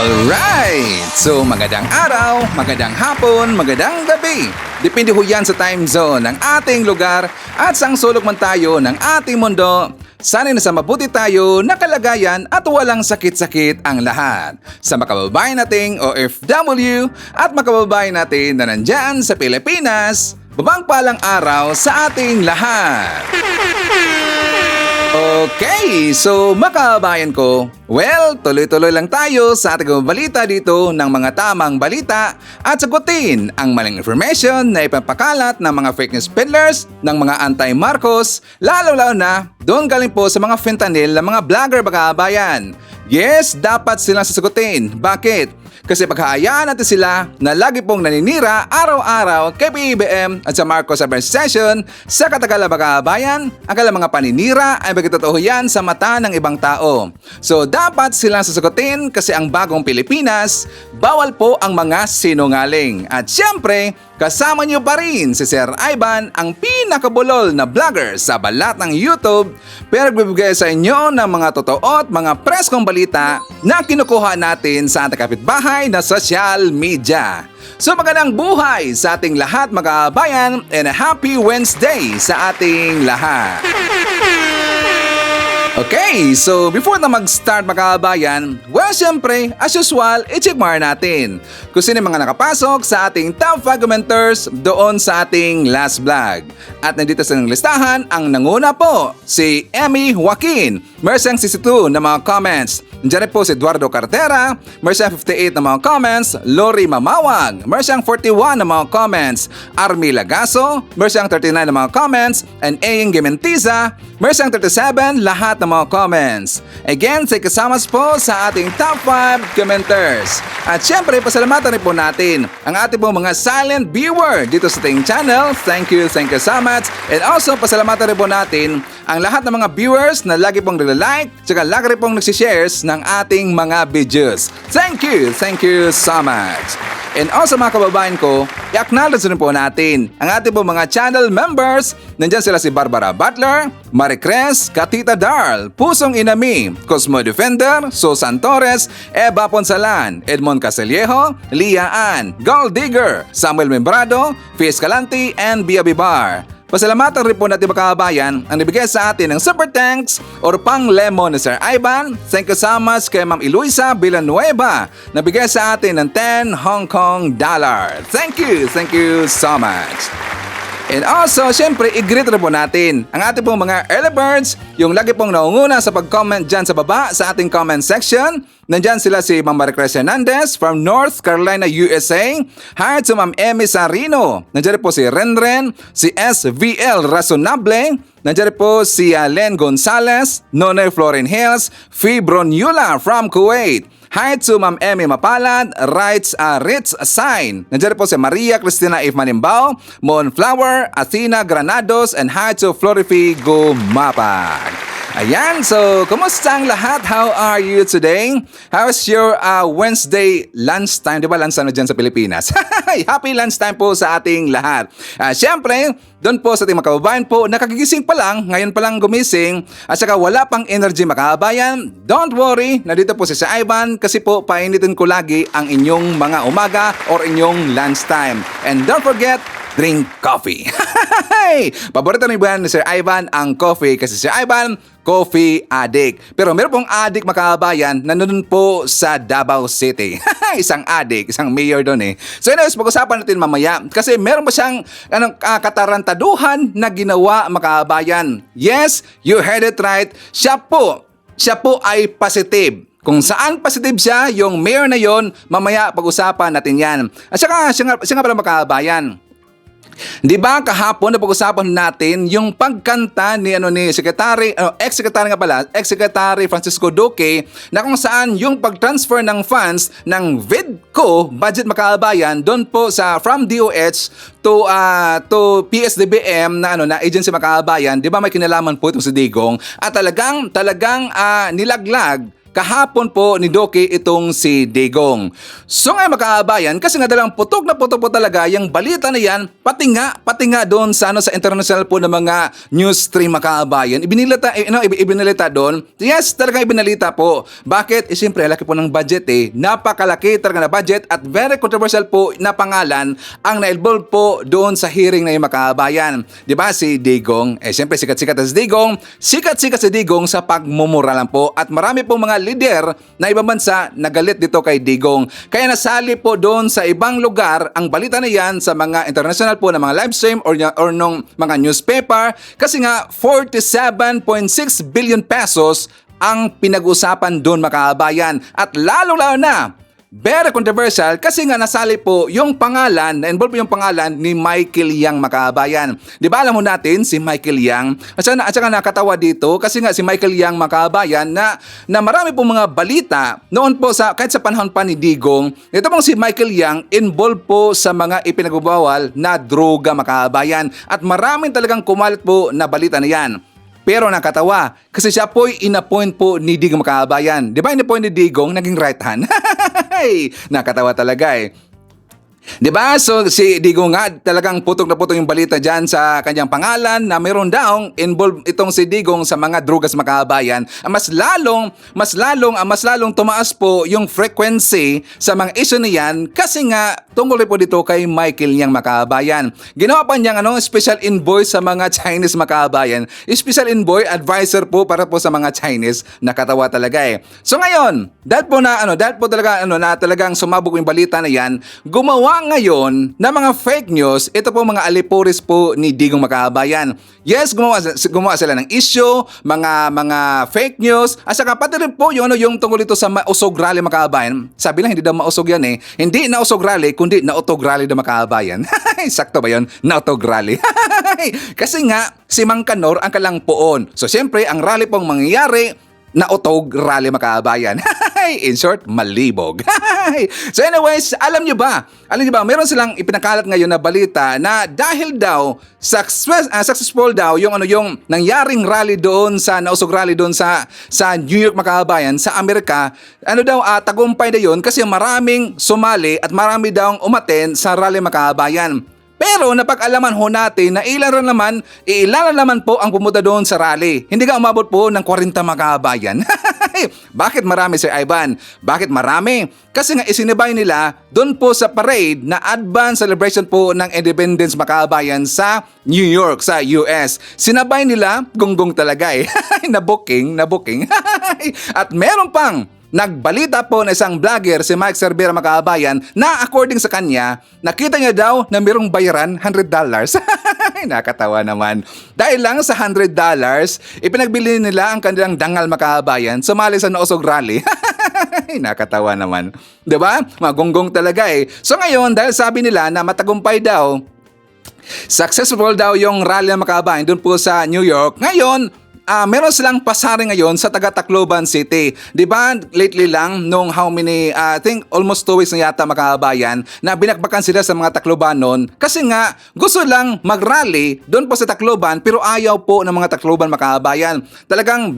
Alright! So magandang araw, magandang hapon, magandang gabi. Depende ho yan sa time zone ng ating lugar at sang sulok man tayo ng ating mundo. Sana'y nasa mabuti tayo na kalagayan at walang sakit-sakit ang lahat. Sa makababayan nating OFW at makababayan natin na nandyan sa Pilipinas, babang palang araw sa ating lahat. Okay, so makabayan ko, well, tuloy-tuloy lang tayo sa ating balita dito ng mga tamang balita at sagutin ang maling information na ipapakalat ng mga fake news peddlers ng mga anti-Marcos, lalo-lalo na doon galing po sa mga fentanyl ng mga vlogger makabayan. Yes, dapat silang sasagutin. Bakit? Kasi paghahayaan natin sila na lagi pong naninira araw-araw kay PBBM at sa Marcos Administration sa katagalan makabayan, ang kanilang mga paninira ay magtotoo yan sa mata ng ibang tao. So dapat silang sasagutin kasi ang bagong Pilipinas, bawal po ang mga sinungaling. At syempre, kasama niyo pa rin si Sir Ivan, ang pinakabulol na vlogger sa balat ng YouTube, pero nagbibigay sa inyo ng mga totoo at mga preskong balita na kinukuha natin sa ating kapitbahay na social media. So magandang buhay sa ating lahat mga kabayan and a happy Wednesday sa ating lahat. Okay, so before na mag-start mga kabayan, well syempre, as usual, i-check more natin kung sino yung mga nakapasok sa ating top 5 commenters doon sa ating last vlog. At nandito sa listahan, ang nanguna po, si Emmy Joaquin. Meron siyang 62 na mga comments. Nandiyan po si Eduardo Cartera, meron siyang 58 na mga comments. Lori Mamawag, meron siyang 41 na mga comments. Army Lagaso, meron siyang 39 na mga comments. And Aing Gementiza, meron siyang 37 lahat ng mga comments. Again, say kasamas po sa ating top 5 commenters. At syempre, pasalamatan rin po natin ang ating pong mga silent viewer dito sa ating channel. Thank you so much. And also, pasalamatan rin po natin ang lahat ng mga viewers na lagi pong nagla-like tsaka lagi rin pong nagsishares ng ating mga videos. Thank you so much. And also mga kababayan ko, i-acknowledge rin po natin ang ating po mga channel members. Nandyan sila si Barbara Butler, Maricres, Katita Darl, Pusong Inami, Cosmo Defender, Susan Torres, Eva Ponsalan, Edmond Casellejo, Lia Ann, Gold Digger, Samuel Membrado, Fies Calanti, and Bia Bibar. Pasalamatan rin po natin mga kababayan ang nabigay sa atin ng super thanks or pang lemon ni Sir Ivan. Thank you so much kay Ma'am Eloisa Villanueva. Nabigay sa atin ng 10 Hong Kong dollar. Thank you so much. And also, syempre, i-greet rin po natin ang ating pong mga early birds, yung lagi pong naunguna sa pag-comment dyan sa baba sa ating comment section. Nandyan sila si Ma'am Maricres Hernandez from North Carolina, USA. Hi to Ma'am Emmy Sarino. Nandyan po si Renren, si SVL Razonable. Nandyan po si Len Gonzalez, Nonay Florin Hills, Fibron Yula from Kuwait. Hi to Ma'am Emmy Mapalad, Rights Ritz Sign. Nandiyan po si Maria Cristina If Manimbao, Monflower, Athena Granados, and hi to Florifi Gumapag. Ayan, so kumusta ang lahat? How are you today? How's your Wednesday lunchtime? Di ba lunchtime na dyan sa Pilipinas? Happy lunchtime po sa ating lahat. Siyempre, doon po sa ating mga kababayan po, nakagigising pa lang, ngayon pa lang gumising, at saka wala pang energy makabayan, don't worry, nandito po si Ivan kasi po painitin ko lagi ang inyong mga umaga or inyong lunchtime. And don't forget, drink coffee. Paborito ni Buwan ni Sir Ivan ang coffee kasi si Ivan, coffee addict. Pero meron pong addict makabayan na nandun po sa Davao City. Isang addict, isang mayor doon eh. So anyways, pag-usapan natin mamaya kasi meron ba siyang katarantaduhan na ginawa makabayan. Yes, you heard it right. Siya po ay positive. Kung saan positive siya, yung mayor na yon, mamaya pag-usapan natin yan. At saka, siya nga pala makabayan. Di ba kahapon na pag-usapan natin yung pagkanta ni ex-secretary Francisco Duque na kung saan yung pag-transfer ng funds ng VIDCO budget makabayan doon po sa from DOH to PSDBM na agency makabayan. Di ba may kinalaman po itong si Digong at talagang nilaglag kahapon po ni Doki itong si Digong. So ngayon makaabayan, kasi nga dalang putok na putok po talaga yung balita na yan, pati nga doon sa, sa international po ng mga news stream makaabayan. Ibinalita doon. Yes, talaga ibinalita po. Bakit? Siyempre, laki po ng budget Napakalaki talaga na budget at very controversial po na pangalan ang na-involve po doon sa hearing na yung makaabayan. Diba si Digong? Siyempre, sikat-sikat si Digong. Sikat-sikat si Digong sa pagmumura lang po. At marami pong mga leader na ibang bansa nagalit dito kay Digong. Kaya nasali po doon sa ibang lugar ang balita na yan sa mga international po na mga live stream or nung mga newspaper. Kasi nga, 47.6 billion pesos ang pinag-usapan doon makaabayan. At lalo-lalo na, very controversial kasi nga nasali po yung pangalan, na-involve yung pangalan ni Michael Yang makaabayan. Di ba alam mo natin si Michael Yang? At saka nakatawa dito kasi nga si Michael Yang makaabayan na marami pong mga balita noon po kahit sa panahon pa ni Digong. Ito pong si Michael Yang involved po sa mga ipinagbabawal na droga makaabayan. At maraming talagang kumalat po na balita na yan. Pero nakatawa kasi siya po'y inappoint po ni Digong makaabayan. Di ba inappoint ni Digong naging right hand? Nakatawa talaga Diba? So si Digong nga talagang putok na putok yung balita dyan sa kanyang pangalan na mayroon daw involved itong si Digong sa mga drugas makaabayan. Mas lalong tumaas po yung frequency sa mga issue na yan kasi nga tungkol po dito kay Michael Yang makaabayan. Ginawa pa niyang special envoy sa mga Chinese makaabayan. Special envoy advisor po para po sa mga Chinese. Nakatawa talaga So ngayon, dahil po talagang sumabog yung balita na yan, gumawa ngayon na mga fake news, ito po mga alipuris po ni Digong makaabayan. Yes, gumawa sila ng issue, mga fake news, at saka pati rin po yung tungkol ito sa mausog rally makaabayan. Sabi lang, hindi daw mausog yan Hindi nausog rally, kundi nautog rally daw makaabayan. Sakto ba yun? Nautog rally. Kasi nga, si Mang Kanor ang kalangpoon. So siyempre, ang rally pong mangyayari, nautog rally makaabayan. In short, malibog. So anyways, alam nyo ba, meron silang ipinakalat ngayon na balita na dahil daw successful daw yung nangyaring rally doon nausog rally doon sa New York makaabayan sa Amerika, tagumpay na yun kasi maraming sumali at marami daw umaten sa rally makaabayan. Pero napag-alaman ho natin na ilan naman po ang pumunta doon sa rally. Hindi ka umabot po ng 40 makaabayan. Bakit marami, Sir Ivan? Bakit marami? Kasi nga isinibay nila doon po sa parade na advance celebration po ng Independence makaabayan sa New York, sa US. Sinabay nila, gunggong talaga na booking. At meron pang nagbalita po na isang vlogger, si Mike Cervera makaabayan, na according sa kanya, nakita niya daw na mayroong bayaran $100. Nakatawa naman. Dahil lang sa $100, ipinagbili nila ang kanilang dangal makaabayan, sumali sa nausog rally. Nakatawa naman. Diba? Magonggong talaga So ngayon, dahil sabi nila na matagumpay daw, successful daw yung rally ng makaabayan doon po sa New York, ngayon, meron silang pasaring ngayon sa Tacloban City. Di ba lately lang, nung I think almost 2 weeks na yata makaabayan, na binakbakan sila sa mga Taclobanon kasi nga gusto lang mag-rally doon po sa Tacloban pero ayaw po ng mga Tacloban makaabayan. Talagang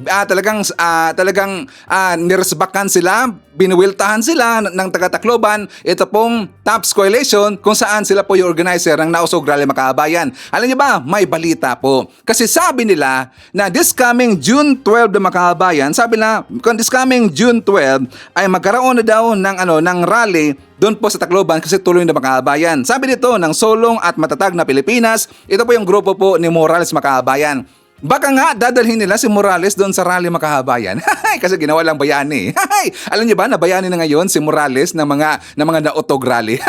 niresbakan sila, binuwiltahan sila ng taga-Tacloban. Ito pong TAPS Coalition kung saan sila po yung organizer ng nausog rally makaabayan. Alam niyo ba, may balita po. Kasi sabi nila na this coming June 12 na makaabayan, sabi na kung this coming June 12 ay magkaroon na daw ng rally doon po sa Tacloban kasi tuloy na makaabayan. Sabi dito ng Solong at Matatag na Pilipinas, ito po yung grupo po ni Morales makaabayan. Baka nga dadalhin nila si Morales doon sa rally makahabayan. Kasi ginawa lang bayani. Alam niyo ba na bayani na ngayon si Morales ng mga nautog rally.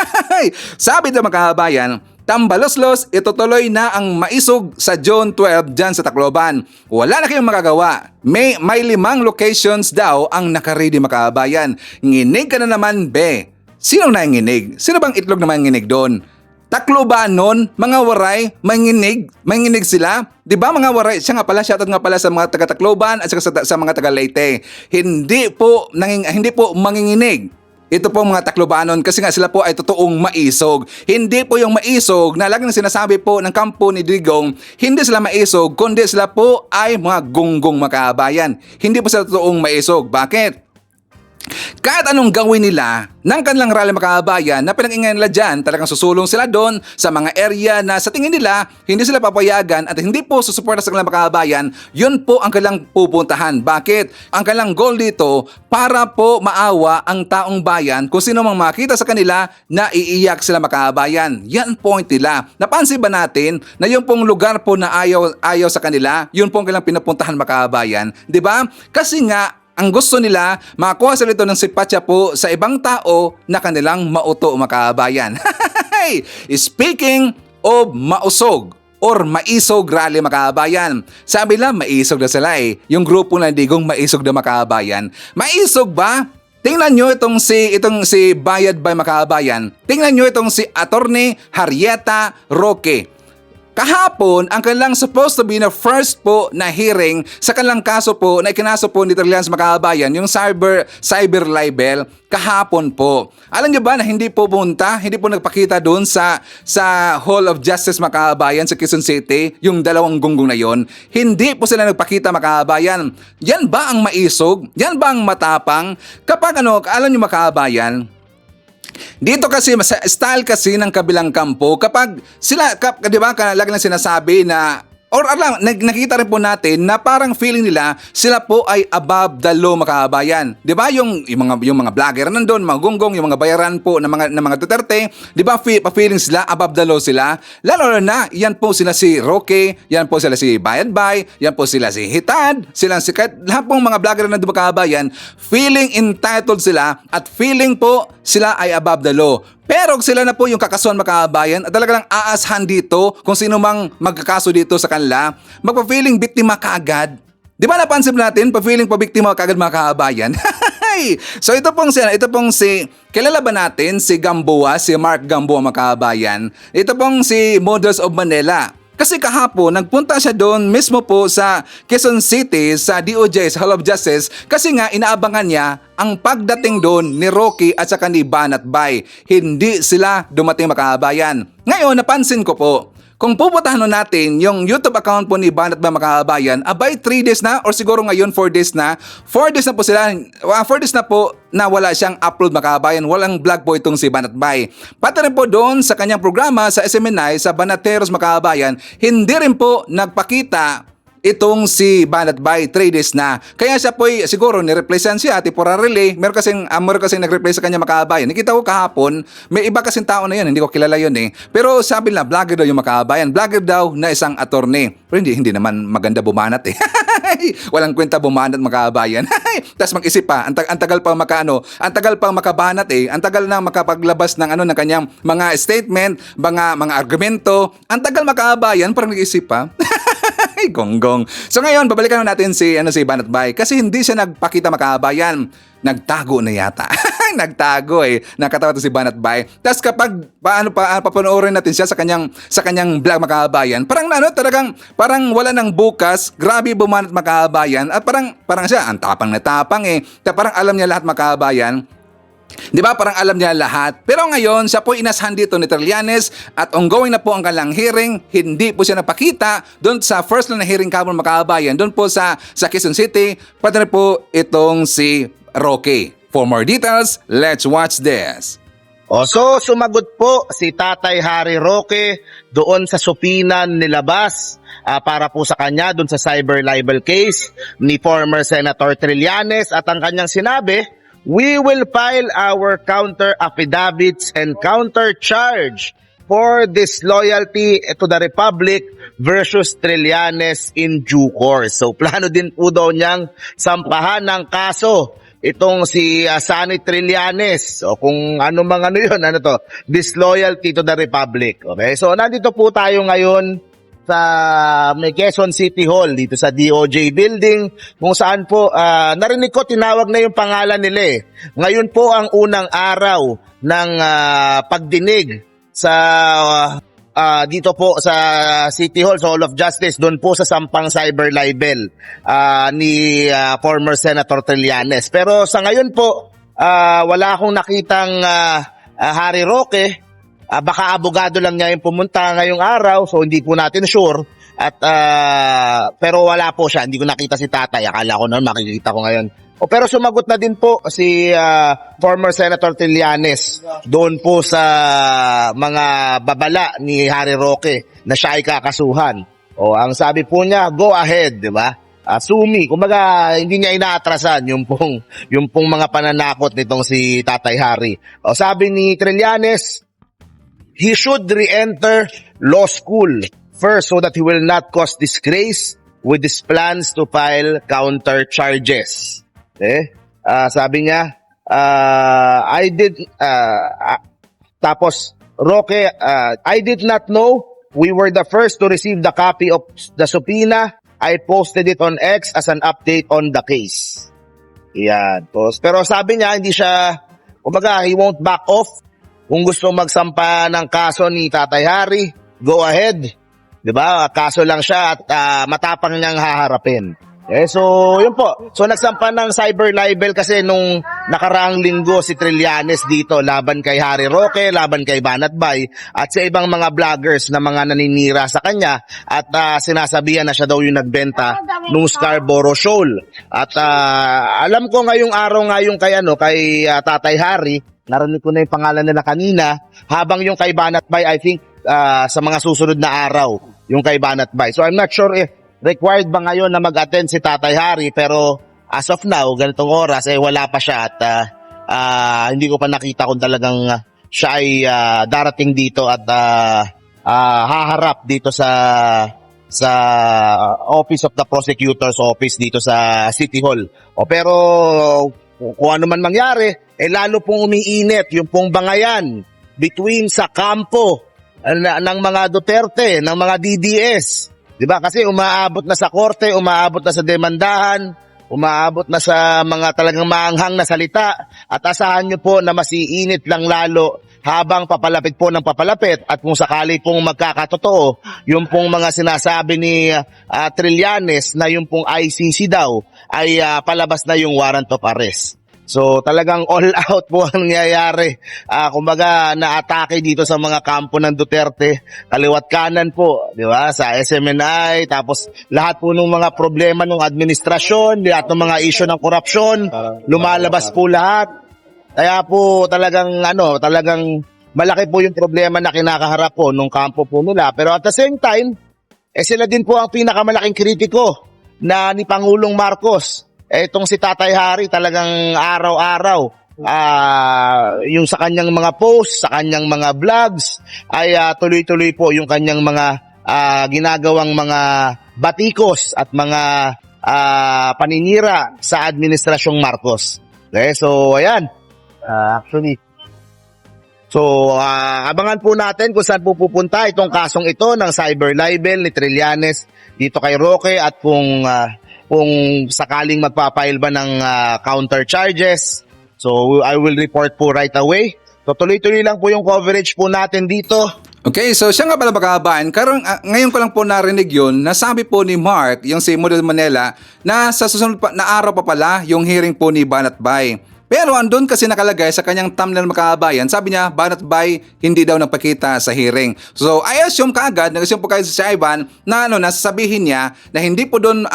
Sabi ng makahabayan, tambaloslos, itutuloy na ang maisog sa June 12 dyan sa Tacloban. Wala na kayong magagawa. May 5 locations daw ang nakaredy makahabayan. Nginig ka na naman, be. Sino na nginig? Sino bang itlog na manginig doon? Taclobanon, mga waray, manginig sila. 'Di ba mga waray? Siya nga pala, shoutout nga pala sa mga taga Tacloban at sa mga taga Leyte. Hindi po manginginig. Ito po mga Taclobanon kasi nga sila po ay totoong maisog. Hindi po yung maisog na laging sinasabi po ng kampo ni Digong, hindi sila maisog, kundi sila po ay mga gunggong makabayan. Hindi po sila totoong maisog. Bakit? kahit anong gawin nila ng kanilang rally mga kababayan na pinag-ingay nila dyan, talagang susulong sila doon sa mga area na sa tingin nila hindi sila papayagan at hindi po susuporta sa kanilang mga kababayan, yun po ang kanilang pupuntahan. Bakit? Ang kanilang goal dito para po maawa ang taong bayan kung sino mang makita sa kanila na iiyak sila mga kababayan. Yan point nila. Napansin ba natin na yung pong lugar po na ayaw sa kanila, yun po ang kanilang pinapuntahan mga kababayan? Diba? Kasi nga, ang gusto nila, makakuha sila ito ng simpatya po sa ibang tao na kanilang mauto mga kababayan. Speaking of mausog or maisog rally mga kababayan. Sabi lang, maisog na sila eh. Yung grupo na digong maisog na mga kababayan. Maisog ba? Tingnan nyo itong si Bayad by mga kababayan. Tingnan nyo itong si Attorney Harrieta Roque. Kahapon, ang kanilang supposed to be na first po na hearing sa kanilang kaso po na ikinaso po ni Trillanes mga kababayan, yung cyber libel, kahapon po. Alam niyo ba na hindi po punta, hindi po nagpakita doon sa Hall of Justice mga kababayan sa Quezon City, yung dalawang gunggong na yon. Hindi po sila nagpakita mga kababayan. Yan ba ang maisog? Yan ba ang matapang? Kapag alam niyo mga kababayan, dito kasi, style kasi ng kabilang kampo, kapag sila, di ba, lagi lang sinasabi na, or alam, nakikita rin po natin na parang feeling nila sila po ay above the law mga kababayan. Di ba yung mga vlogger nandun, mga gunggong, yung mga bayaran po ng mga Duterte, di ba pa-feeling sila above the law sila? Lalo na, yan po sila si Roque, yan po sila si Bayad Bay, yan po sila si Hitad, kahit lahat pong mga vlogger nandun mga kababayan, feeling entitled sila at feeling po sila ay above the law. Pero sila na po yung kakasuhan mga kababayan at talaga lang aashan dito kung sino mang magkakaso dito sa kanila, magpa-feeling biktima kaagad. Di ba napansin natin, pa-feeling pa biktima kaagad mga kababayan? So ito pong si, kilala ba natin si Gamboa, si Mark Gamboa mga kababayan? Ito pong si Models of Manila. Kasi kahapon, nagpunta siya doon mismo po sa Quezon City, sa DOJ, sa Hall of Justice, kasi nga inaabangan niya ang pagdating doon ni Roque at saka ni Banat Bay. Hindi sila dumating mga kababayan. Ngayon, napansin ko po, kung pupuntahan natin yung YouTube account po ni Banat Bay mga kababayan, abay 3 days na or siguro ngayon 4 days na. 4 days na po sila, 4 days na po na wala siyang upload mga kababayan. Walang vlog po itong si Banat Bay. Pati rin po doon sa kanyang programa sa SMNI, sa Banateros mga kababayan, hindi rin po nagpakita itong si Banat Bay 3 days na. Kaya siya po siguro ni-replacean siya temporarily. Meron kasing nag-replace sa kanya makabayan. Nakita ko kahapon, may iba kasing tao na yun, hindi ko kilala yun eh. Pero sabi na, vlogger daw yung makabayan. Vlogger daw na isang attorney. Pero hindi naman maganda bumanat eh. Walang kwenta bumanat makabayan. Tapos mag-isip pa, ang tagal pang ang tagal pang makabanat eh. Ang tagal na makapaglabas ng ng kanyang mga statement, mga argumento. Ang tagal makabayan, parang nag-isip pa. Ay, gonggong. So ngayon, babalikan natin si Banat Bay kasi hindi siya nagpakita makabayan. Nagtago na yata. Nagtago eh. Nakatawa to si Banat Bay. Tapos kapag papanoorin natin siya sa kanyang vlog makabayan, parang wala nang bukas, grabe bumanat makabayan at parang siya ang tapang na tapang eh. Parang alam niya lahat makabayan. Di ba? Parang alam niya lahat. Pero ngayon, siya po inashan dito ni Trillanes at ongoing na po ang kanilang hearing. Hindi po siya napakita doon sa first na hearing kahapon mga kababayan. Doon po sa Quezon City. Pati na po itong si Roque. For more details, let's watch this. So sumagot po si Tatay Harry Roque doon sa supinan nilabas para po sa kanya doon sa cyber libel case ni former Senator Trillanes at ang kanyang sinabi, we will file our counter affidavits and counter charge for disloyalty to the Republic versus Trillanes in due course. So plano din po daw niyang sampahan ng kaso itong si Sonny Trillanes. So kung disloyalty to the Republic. Okay? So nandito po tayo ngayon sa Quezon City Hall dito sa DOJ building kung saan po narinig ko tinawag na yung pangalan nila eh. Ngayon po ang unang araw ng pagdinig sa dito po sa City Hall, sa Hall of Justice, doon po sa sampang cyber libel ni former Senator Trillanes. Pero sa ngayon po wala akong nakitang Harry Roque. Baka abogado lang niya yung pumunta ngayong araw, so hindi po natin sure. At pero wala po siya, hindi ko nakita si Tatay. Akala ko noon makikita ko ngayon O pero sumagot na din po si former Senator Trillanes doon po sa mga babala ni Harry Roque na siya ay kakasuhan. O ang sabi po niya, go ahead, di ba? Sumi, kumbaga hindi niya inaatrasan yung pong mga pananakot nitong si Tatay Harry. O sabi ni Trillanes, he should re-enter law school first so that he will not cause disgrace with his plans to file counter charges. Sabi niya, tapos Roque, I did not know we were the first to receive the copy of the subpoena. I posted it on X as an update on the case. Yan. Pero sabi niya, hindi siya, kumbaga, he won't back off. Kung gusto magsampa ng kaso ni Tatay Harry, go ahead. 'Di ba? Kaso lang siya at matapang niyang haharapin. So, yun po. So, nagsampa ng cyber libel kasi nung nakaraang linggo si Trillanes dito laban kay Harry Roque, laban kay Banat Bay at sa ibang mga vloggers na mga naninira sa kanya at sinasabihan na siya daw yung nagbenta nung Scarborough Shoal. At alam ko ngayong araw kay Tatay Harry, narinig ko na yung pangalan nila kanina, habang yung kay Banat Bay, I think sa mga susunod na araw, yung kay Banat Bay. So I'm not sure if required ba ngayon na mag-attend si Tatay Harry, pero as of now, ganitong oras, wala pa siya at hindi ko pa nakita kung talagang siya ay darating dito at haharap dito sa Office of the Prosecutor's Office dito sa City Hall. Pero kung ano man mangyari, lalo pong umiinit yung pong bangayan between sa kampo ng mga Duterte, ng mga DDS. Diba? Kasi umaabot na sa korte, umaabot na sa demandahan, umaabot na sa mga talagang maanghang na salita at asahan nyo po na masiinit lang lalo habang papalapit po ng papalapit at kung sakali pong magkakatotoo, yung pong mga sinasabi ni Trillanes na yung pong ICC daw ay palabas na yung warrant of arrest. So talagang all out po ang nangyayari. Kumbaga naatake dito sa mga kampo ng Duterte, kaliwat kanan po, di ba? Sa SMNI, tapos lahat po ng mga problema ng administrasyon, lahat ng mga issue ng korupsyon, lumalabas po lahat. Kaya po talagang malaki po yung problema na kinakaharap po nung kampo po nila. Pero at the same time, sila din po ang pinakamalaking kritiko na ni Pangulong Marcos. Itong si Tatay Harry talagang araw-araw yung sa kanyang mga posts, sa kanyang mga vlogs ay tuloy-tuloy po yung kanyang mga ginagawang mga batikos at mga paninira sa Administrasyong Marcos. Okay, so ayan. Abangan po natin kung saan po pupunta itong kasong ito ng cyber libel ni Trillanes dito kay Roque at kung sakaling magpapail ba ng counter charges. So I will report po right away. So tuloy-tuloy lang po yung coverage po natin dito. Okay, so siya nga pala magkakabaan. Ngayon ko lang po narinig yun, nasabi po ni Mark, yung si Model Manila, na sa susunod na araw pa pala yung hearing po ni Banat Bay. Pero andun kasi nakalagay sa kanyang thumbnail makakabayan, sabi niya, Banat Bay hindi daw nagpakita sa hearing. So I assume kaagad, nag-assume po kayo sa Ivan na nasasabihin niya na hindi po doon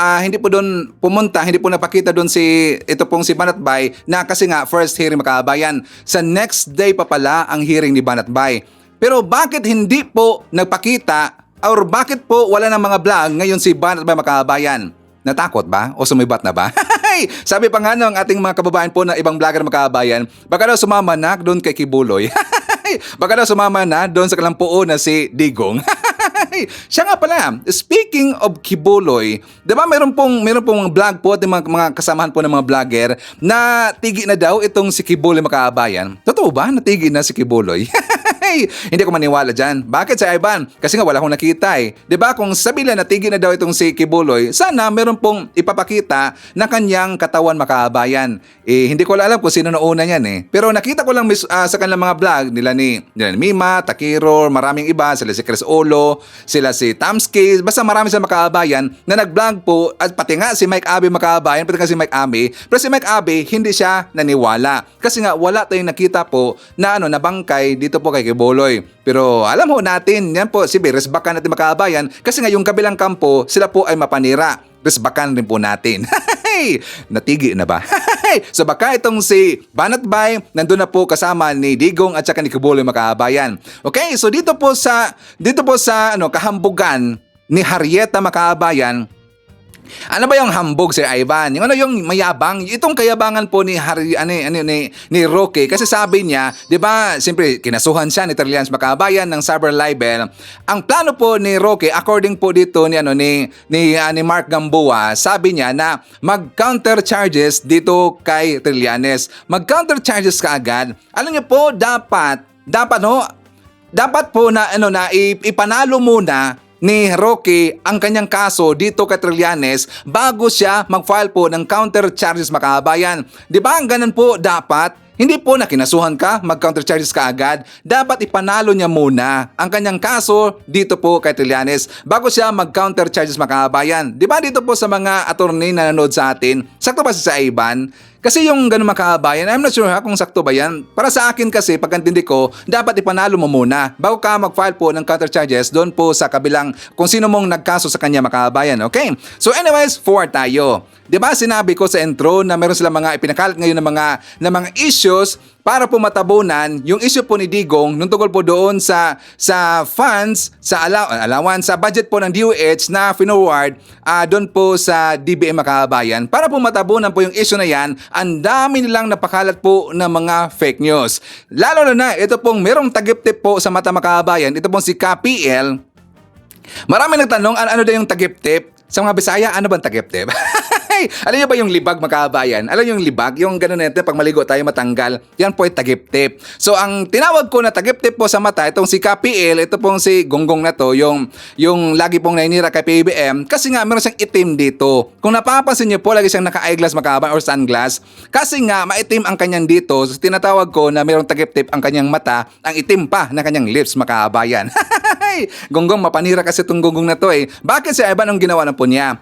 pumunta, hindi po napakita doon ito pong si Banat Bay na kasi nga first hearing makakabayan. Sa next day pa pala ang hearing ni Banat Bay. Pero bakit hindi po nagpakita or bakit po wala ng mga vlog ngayon si Banat Bay makakabayan? Natakot ba? O sumibat na ba? Sabi pa nga ng ating mga kababayan po na ibang vlogger makakabayan, baka daw sumama na doon kay Kibuloy. Baka daw sumama na doon sa kalampuo na si Digong. Siya nga pala, speaking of Kibuloy, di ba mayroon pong vlog po at mga kasamahan po ng mga vlogger na tigi na daw itong si Kibuloy makakabayan. Totoo ba? Natigi na si Kibuloy? Hindi ko maniwala dyan. Bakit sa Ivan? Kasi nga wala akong nakita eh. Diba kung sabihin na natigil na daw itong si Kibuloy, sana meron pong ipapakita na kanyang katawan makaabayan. Hindi ko alam kung sino nauna niyan eh. Pero nakita ko lang sa kanilang mga vlog nila ni Mima, Takiro, maraming iba, sila si Chris Olo, sila si Tamski, basta marami sa makaabayan na nag-vlog po at pati nga si Mike Abe makaabayan, pati nga si Mike Abe. Pero si Mike Abe hindi siya naniwala. Kasi nga wala tayong nakita po na nabangkay dito po kay Kibuloy. Pero alam ho natin, yan po, si resbakan natin makaabayan kasi nga yung kabilang kampo, sila po ay mapanira. Resbakan rin po natin. Natigi na ba? So baka itong si Banatbay, nandun na po kasama ni Digong at saka ni Kibuloy mga kabayan. Okay, so dito po sa kahambugan ni Harrieta mga kabayan. Ano ba yung hambog si Ivan? Yung yung mayabang, itong kayabangan po ni ni Roque kasi sabi niya, 'di ba, siyempre kinasuhan siya ni Trillians Makabayan ng cyber libel. Ang plano po ni Roque according po dito ni ni Mark Gamboa, sabi niya na mag-counter charges dito kay Trillanes. Mag-counter charges kaagad. Alam niyo po, dapat po na ipanalo muna ni Roque ang kanyang kaso dito kay Trillanes bago siya mag-file po ng counter charges mga kabayan. Di ba ang ganun po dapat? Hindi po na kinasuhan ka, mag-counter charges ka agad. Dapat ipanalo niya muna ang kanyang kaso dito po kay Trillanes bago siya mag-counter charges mga kabayan. Di ba dito po sa mga attorney na nanood sa atin, sakto ba si sa Ivan? Kasi yung ganun mga kabayan, I'm not sure kung sakto ba yan. Para sa akin kasi, pagkantindi ko, dapat ipanalo mo muna bago ka mag-file po ng counter charges doon po sa kabilang kung sino mong nagkaso sa kanya mga kabayan. Okay? So anyways, forward tayo. Diba sinabi ko sa intro na meron silang mga ipinakalat ngayon ng mga issues para po matabunan yung issue po ni Digong nung tungkol po doon sa funds, sa allowance, sa budget po ng DOH na finoward doon po sa DBM mga kabayan. Para po matabunan po yung issue na yan, ang dami nilang napakalat po ng mga fake news. Lalo na ito pong merong tagip-tip po sa mata mga kabayan, ito pong si KPL. Marami nagtanong, ano daw yung tagip-tip? Sa mga Bisaya, ano bang tagip-tip? Alam niyo ba yung libag mga kabayan? Alam niyo yung libag? Yung gano'n natin, pag maligo tayo matanggal, yan po ay tagip-tip. So ang tinawag ko na tagip-tip po sa mata, itong si KPL, ito pong si Gonggong na to, yung lagi pong nainira kay PBM, kasi nga meron siyang itim dito. Kung napapansin niyo po, lagi siyang naka-eyeglass mga kabayan or sunglass, kasi nga maitim ang kanyang dito, so tinatawag ko na merong tagip-tip ang kanyang mata, ang itim pa na kanyang lips mga kabayan. Gonggong, mapanira kasi itong Gonggong na to eh. Bakit si Ivan ang ginawa na po niya?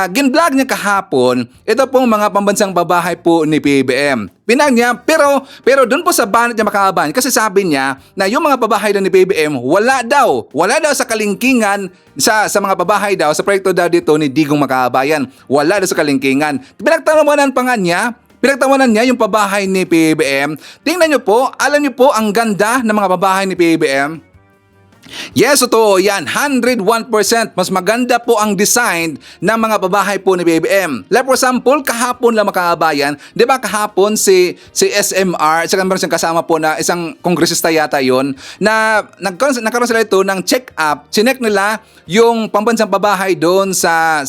Ginvlog niya kahapon, ito pong mga pambansang babahay po ni PBM. Pinag niya, pero doon po sa banat niya makaban, kasi sabi niya na yung mga babahay daw ni PBM, wala daw sa kalingkingan, sa mga babahay daw, sa proyekto daw dito ni Digong Makabayan. Wala daw sa kalingkingan. Pinagtawanan pa nga niya, yung pabahay ni PBM. Tingnan niyo po, alam niyo po ang ganda ng mga babahay ni PBM. Yes, totoo yan. 101% mas maganda po ang design ng mga babahay po ni BBM. Like for example, kahapon lang mga kabayan, di ba kahapon si SMR, saka meron siyang kasama po na isang kongresista yata yon, na nagkaroon sila ito ng check-up. Chinek nila yung pambansang babahay doon sa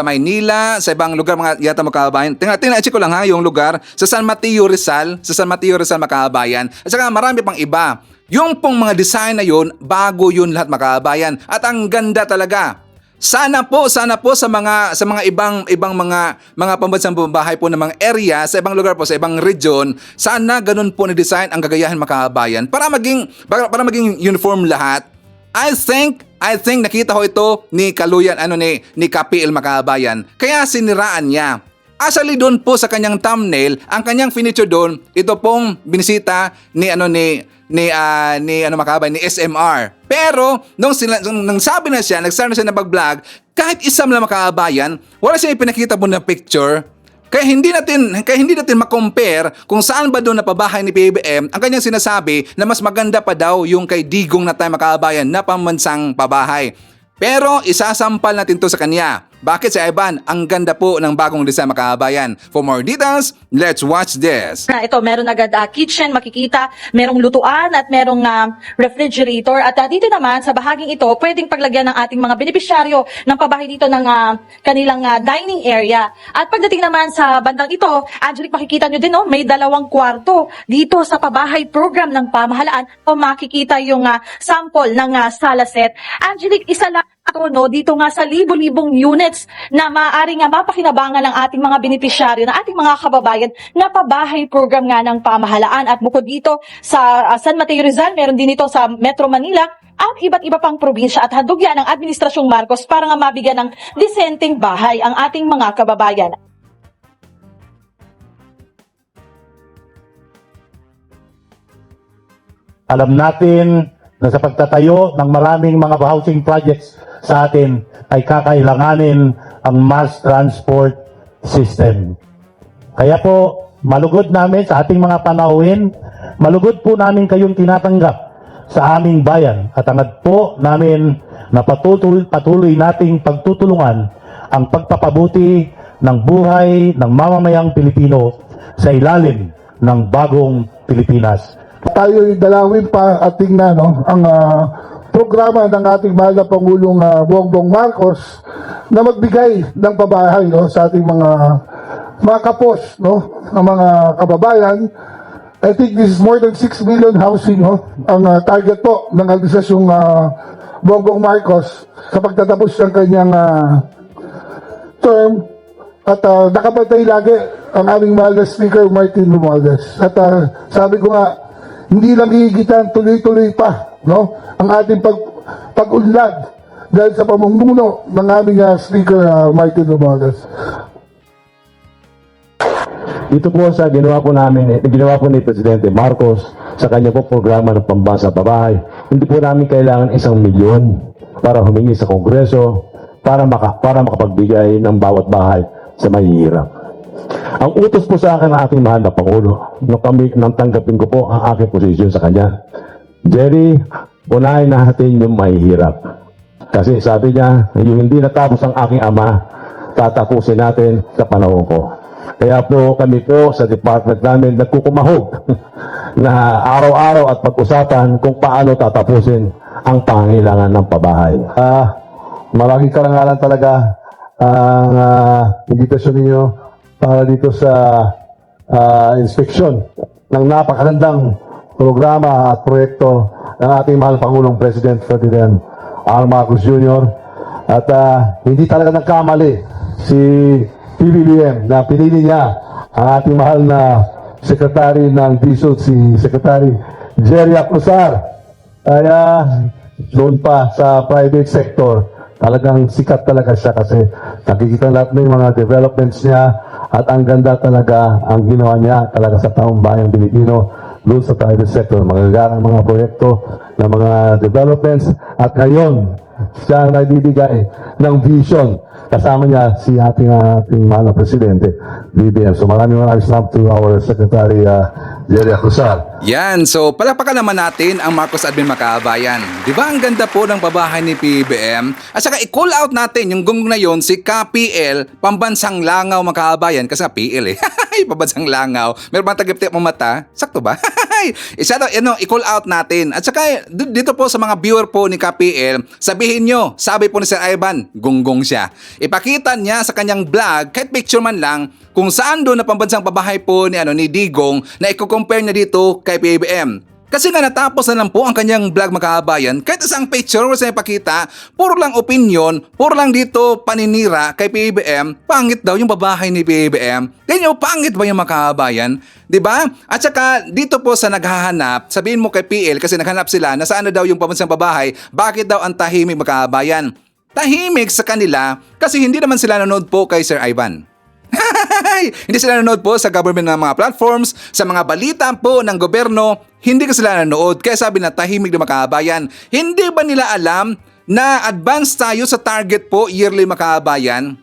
Maynila, sa ibang lugar mga yata mga kabayan. Tingnan, check ko lang ha, yung lugar sa San Mateo Rizal mga kabayan. At saka marami pang iba. Yung pong mga design na yun, bago yun lahat mga kabayan. At ang ganda talaga. Sana po sa mga ibang mga pambansang bahay po ng mga area, sa ibang lugar po, sa ibang region, sana ganun po na design ang gagayahin mga kabayan para maging uniform lahat. I think nakita ko ito ni Kaluyan, ni KPL mga kabayan. Kaya siniraan niya. Actually doon po sa kanyang thumbnail, ang kanyang feature doon, ito pong binisita ni SMR. Pero nung sabi na siya, nag-start na siya na mag-vlog, kahit isang lang makabayan, wala siyang ipinakita po na picture. Kaya hindi natin ma-compare kung saan ba doon na pabahay ni PBM ang kanyang sinasabi na mas maganda pa daw yung kay Digong na tayo makabayan na pambansang pabahay. Pero isasampal natin to sa kanya. Bakit si Ivan? Ang ganda po ng bagong design mga kabayan. For more details, let's watch this. Ito, meron agad kitchen, makikita, merong lutuan at merong refrigerator. At dito naman, sa bahaging ito, pwedeng paglagyan ng ating mga benepisyaryo ng pabahay dito ng kanilang dining area. At pagdating naman sa bandang ito, Angelic, makikita nyo din, may 2 kwarto dito sa pabahay program ng pamahalaan. Makikita yung sample ng sala set. Angelic, isa lang dito nga sa libo-libong units na maaaring mapakinabangan ng ating mga benepisyaryo, ng ating mga kababayan na pabahay program nga ng pamahalaan. At bukod dito sa San Mateo Rizal, meron din ito sa Metro Manila at iba't iba pang probinsya, at handog yan ng Administrasyong Marcos para nga mabigyan ng disenteng bahay ang ating mga kababayan. Alam natin na sa pagtatayo ng maraming mga housing projects sa atin ay kakailanganin ang mass transport system. Kaya po, malugod namin sa ating mga panauhin, malugod po namin kayong tinatanggap sa aming bayan at hangad po namin na patuloy nating pagtutulungan ang pagpapabuti ng buhay ng mamamayang Pilipino sa ilalim ng bagong Pilipinas. Tayo'y dalawin pa at tingnan ang programa ng ating mahal na Pangulong Bongbong Marcos na magbigay ng pabahay sa ating mga kapos, ng mga kababayan. I think this is more than 6 million housing ang target po ng administrasyong Bongbong Marcos sa pagtatapos ng kanyang term. At nakabantay lagi ang aming mahal na Speaker Martin Romualdez. At sabi ko nga, hindi lang higitan, tuloy-tuloy pa ang ating pag-unlad dahil sa pamumuno ng aming Speaker Martin Romualdez. Dito po sa ginawa po ni Presidente Marcos sa kanya po programa ng pambasa pabahay, hindi po namin kailangan 1 milyon para humingi sa Kongreso para makapagbigay ng bawat bahay sa mahihirap. Ang utos po sa akin ng ating mahal na Pangulo, nang tanggapin ko po ang aking posisyon sa kanya, Jerry, unahin natin yung mahihirap. Kasi sabi niya, yung hindi natapos ang aking ama, tatapusin natin sa panahon ko. Kaya po kami po sa department namin nagkukumahog na araw-araw at pag-usapan kung paano tatapusin ang pangangailangan ng pabahay. Maraming karangalan talaga ang invitasyon ninyo para dito sa inspeksyon ng napakagandang programa at proyekto ng ating mahal Pangulong President Ferdinand R. Marcos Jr. At hindi talaga nagkamali si PBBM na pinili niya ang ating mahal na Secretary ng DSUD, si Secretary Jerry Acruzar. Kaya doon pa sa private sector, talagang sikat talaga siya kasi nakikita natin yung mga developments niya at ang ganda talaga ang ginawa niya talaga sa taong bayang Pilipino doon sa private sector. Magagarang mga proyekto ng mga developments at ngayon siya nagbibigay ng vision kasama niya si ating mahal na Presidente BBM. So maraming salamat to our Secretary Jerry Acruzar. Yan, so palakpakan naman natin ang Marcos Admin Makabayan. Di ba ang ganda po ng babahay ni PBM? At saka i-call out natin yung gunggong na yon, si KPL, Pambansang Langaw Makabayan. Kasi nga PL Pambansang Langaw. Meron bang tagip-tip mo mata? Sakto ba? Isa daw, i-call out natin. At saka dito po sa mga viewer po ni KPL, sabihin nyo, sabi po ni Sir Ivan, gunggong siya. Ipakita niya sa kanyang vlog, kahit picture man lang, kung saan doon na pambansang pabahay po ni Digong na i-compare niya dito kay PBM. Kasi nga natapos na lang po ang kanyang vlog Makabayan, kahit isang picture wala siya ipakita, puro lang opinion, puro lang dito paninira kay PBM, pangit daw yung babahay ni PBM. Ganyan, pangit ba yung Makabayan? Diba? At saka dito po sa naghahanap, sabihin mo kay PL kasi naghanap sila na saan na daw yung pambansang babahay, bakit daw ang tahimik Makabayan? Tahimik sa kanila kasi hindi naman sila nanonood po kay Sir Ivan. Hindi sila nanonood po sa government ng mga platforms, sa mga balita po ng gobyerno, hindi ka sila nanonood. Kaya sabi na tahimik na Makabayan. Hindi ba nila alam na advance tayo sa target po yearly Makabayan?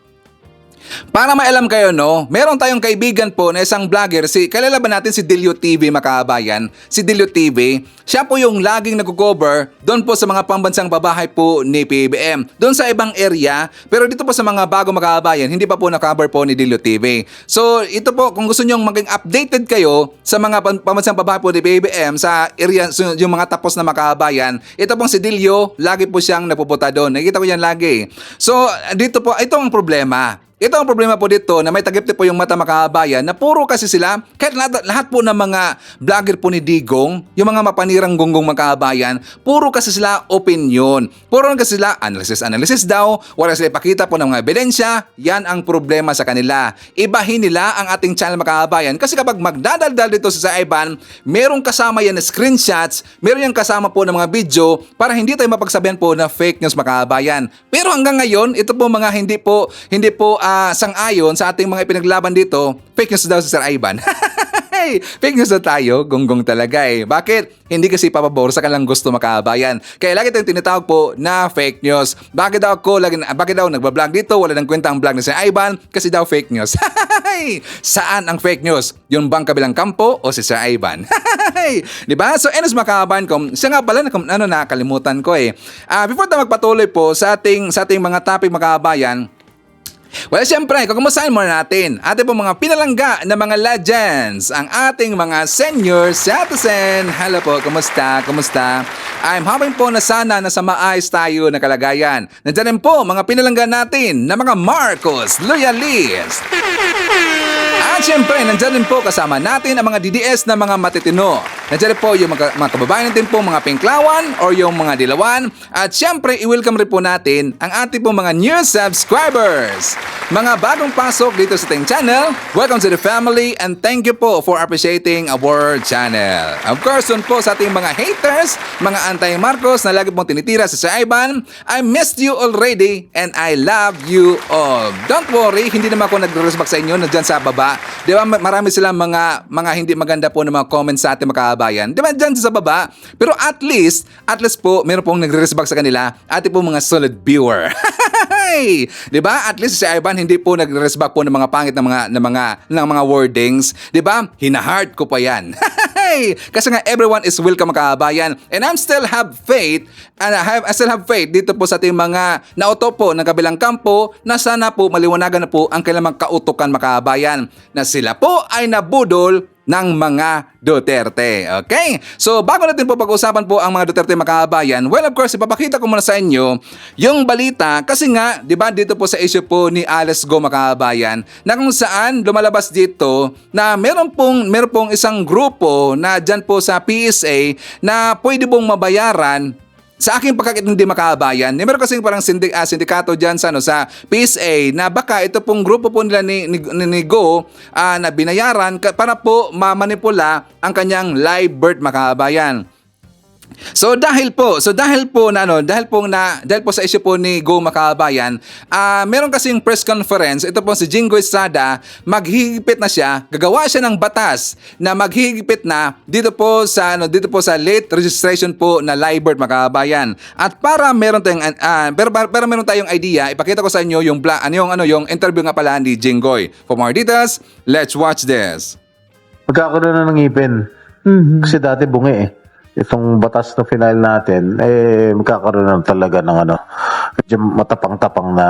Para mailam kayo meron tayong kaibigan po na isang vlogger, kilala ba natin si Delio TV Makabayan? Si Delio TV, siya po yung laging nag-cover doon po sa mga pambansang babahay po ni PBM. Doon sa ibang area, pero dito po sa mga bago Makabayan, hindi pa po na-cover po ni Delio TV. So ito po, kung gusto nyong maging updated kayo sa mga pambansang babahay po ni PBM sa area, yung mga tapos na Makabayan, ito pong si Delio, lagi po siyang napupunta doon. Nakikita ko yan lagi. So dito po, ito ang problema. Ito ang problema po dito na may tagip-tip po yung mata Makabayan na puro kasi sila, kahit lahat po ng mga vlogger po ni Digong, yung mga mapanirang gunggong Makabayan, puro kasi sila opinion. Puro kasi sila analysis daw, wala sila ipakita po ng mga ebidensya, yan ang problema sa kanila. Ibahin nila ang ating channel Makabayan kasi kapag magdadaldal dito sa Ivan, merong kasama yan na screenshots, meron yung kasama po ng mga video para hindi tayo mapagsabihan po na fake news Makabayan. Pero hanggang ngayon, ito po mga hindi po sang-ayon sa ating mga pinaglaban dito, fake news daw si Sir Ivan. Fake news na tayo, gonggong talaga eh. Bakit? Hindi kasi papabor sa kanilang gusto makabayan. Kaya lagi tayong tinatawag po na fake news. Bakit daw nagbablog dito? Wala nang kwenta ang vlog na si Ivan kasi daw fake news. Saan ang fake news? Yung bang kabilang kampo o si Sir Ivan? Diba? So, anyways makabayan ko, siya nga pala, nakalimutan ko eh. Before tayo magpatuloy po sa ating mga topic makabayan, well, siyempre, kukumustahin muna natin ating po mga pinalangga na mga legends, ang ating mga senior citizen. Hello po, kumusta? I'm hoping po na sana nasa maayos tayo na kalagayan. Nandiyan rin po mga pinalangga natin na mga Marcos Loyalist. At siyempre, nandiyan rin po kasama natin ang mga DDS na mga matitino. Nandiyan rin po yung mga kababayan natin po, mga Pinklawan or yung mga Dilawan. At siyempre, i-welcome rin po natin ang ating po mga new subscribers. Mga bagong pasok dito sa ating channel, welcome to the family and thank you po for appreciating our channel. Of course, dun po sa ating mga haters, mga anti-Marcos na lagi pong tinitira sa Sir Ivan, I missed you already and I love you all. Don't worry, hindi naman ako nagre-respect sa inyo na dyan sa baba. Di ba marami silang mga hindi maganda po na mga comments sa ating makabayan. Di ba dyan sa baba? Pero at least po, meron pong nagre-respect sa kanila, ating po mga solid viewer. Di ba? At least si Ivan hindi po nagre-respect po ng mga pangit ng mga wordings. Di ba? Hina-heart ko pa yan. Kasi nga everyone is welcome makabayan. And I still have faith dito po sa ating mga nauto po ng kabilang kampo na sana po maliwanagan na po ang kailang kautukan makabayan na sila po ay nabudol ng mga Duterte. Okay? So, bago natin po pag-usapan po ang mga Duterte makabayan, well, of course, ipapakita ko muna sa inyo yung balita kasi nga, di ba, dito po sa issue po ni Alice Go makabayan na kung saan lumalabas dito na meron pong isang grupo na dyan po sa PSA na pwede pong mabayaran sa aking pagkakintindi makabayan. Meron kasing parang sindikato dyan sa PSA na baka ito pong grupo po nila ni Go na binayaran para po mamanipula ang kanyang live birth makabayan. So dahil po sa issue po ni Go makabayan, meron kasing press conference, ito po si Jingo Estrada, maghihigpit na siya, gagawa siya ng batas na maghihigpit na dito po sa late registration po na live birth makabayan. At para meron tayong idea, ipakita ko sa inyo yung interview nga pala ni Jingoy. For more details, let's watch this. Magkakaroon na ng ngipin. Kasi dati bungi eh. Itong batas na final natin, magkakaroon na talaga ng medyo matapang-tapang na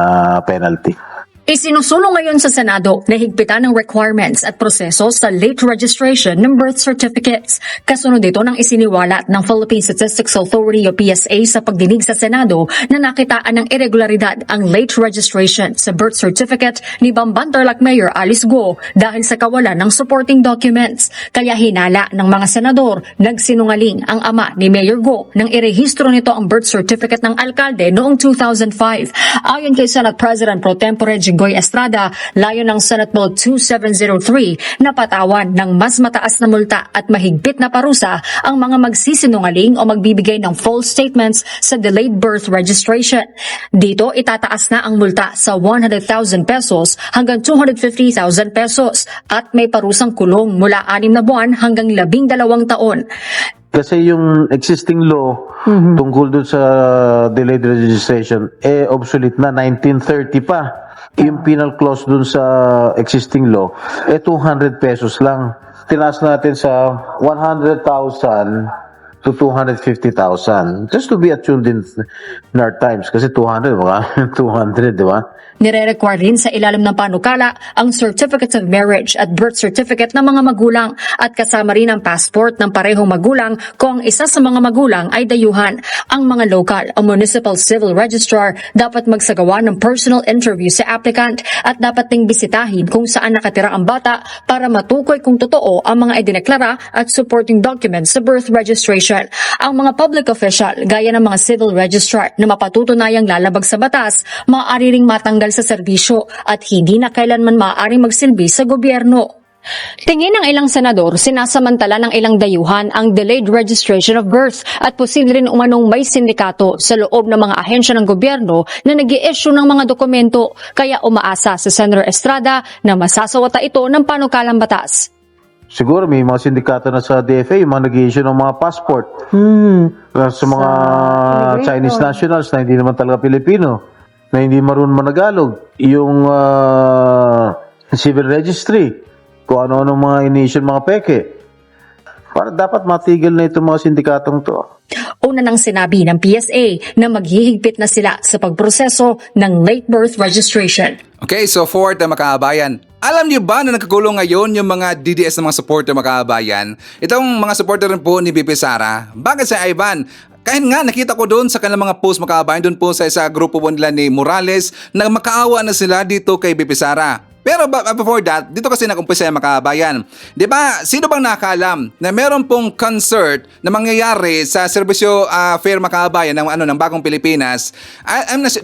penalty. Isinusulong ngayon sa Senado na higpitan ng requirements at proseso sa late registration ng birth certificates. Kasunod dito ng isiniwalat ng Philippine Statistics Authority o PSA sa pagdinig sa Senado na nakitaan ng irregularidad ang late registration sa birth certificate ni Bamban Tarlac Mayor Alice Go dahil sa kawalan ng supporting documents. Kaya hinala ng mga senador, nagsinungaling ang ama ni Mayor Go nang irehistro nito ang birth certificate ng alkalde noong 2005. Ayon kay Senate President Pro Tempore Jingoy Estrada, layon ng Senate Bill 2703 na patawan ng mas mataas na multa at mahigpit na parusa ang mga magsisinungaling o magbibigay ng false statements sa delayed birth registration. Dito, itataas na ang multa sa 100,000 pesos hanggang 250,000 pesos at may parusang kulong mula 6 na buwan hanggang 12 taon. Kasi yung existing law tungkol dun sa delayed registration, obsolete na, 1930 pa. Yung penal clause dun sa existing law, 200 pesos lang. Tinaas natin sa 100,000 to 250,000. Just to be attuned in our times. Kasi 200, mga 200, di ba? Nire-require rin sa ilalim ng panukala ang certificates of marriage at birth certificate ng mga magulang at kasama rin ang passport ng parehong magulang kung ang isa sa mga magulang ay dayuhan. Ang mga local o municipal civil registrar dapat magsagawa ng personal interview sa applicant at dapat ding bisitahin kung saan nakatira ang bata para matukoy kung totoo ang mga idineklara at supporting documents sa birth registration. Ang mga public official gaya ng mga civil registrar na mapatutunayang lalabag sa batas, maaari ring matanggal sa serbisyo at hindi na kailanman maaaring magsilbi sa gobyerno. Tingin ng ilang senador, sinasamantala ng ilang dayuhan ang delayed registration of birth at posible rin umanong may sindikato sa loob ng mga ahensya ng gobyerno na nag-i-issue ng mga dokumento, kaya umaasa sa Senator Estrada na masasawata ito ng panukalang batas. Siguro may mga sindikato na sa DFA, yung mga nag-i-issue ng mga passport. Sa mga Chinese nationals na hindi naman talaga Pilipino, na hindi marunong managalog. Yung civil registry, kung ano-ano mga ini-issue mga peke. Para dapat matigil na itong mga sindikatong to. Una nang sinabi ng PSA na maghihigpit na sila sa pagproseso ng late birth registration. Okay, so forward na makabayan. Alam niyo ba na nagkagulo ngayon yung mga DDS ng mga supporter makabayan? Itong mga supporter rin po ni BP Sara. Bakit si Ivan? Kahit nga nakita ko doon sa kanilang mga post makabayan, doon po sa isa grupo po nila ni Morales na makaawa na sila dito kay BP Sara. Pero before that, dito kasi nakumpisa yung makabayan. Di ba, sino bang nakakalam na meron pong concert na mangyayari sa Serbisyo Fair Makabayan ng Bagong Pilipinas?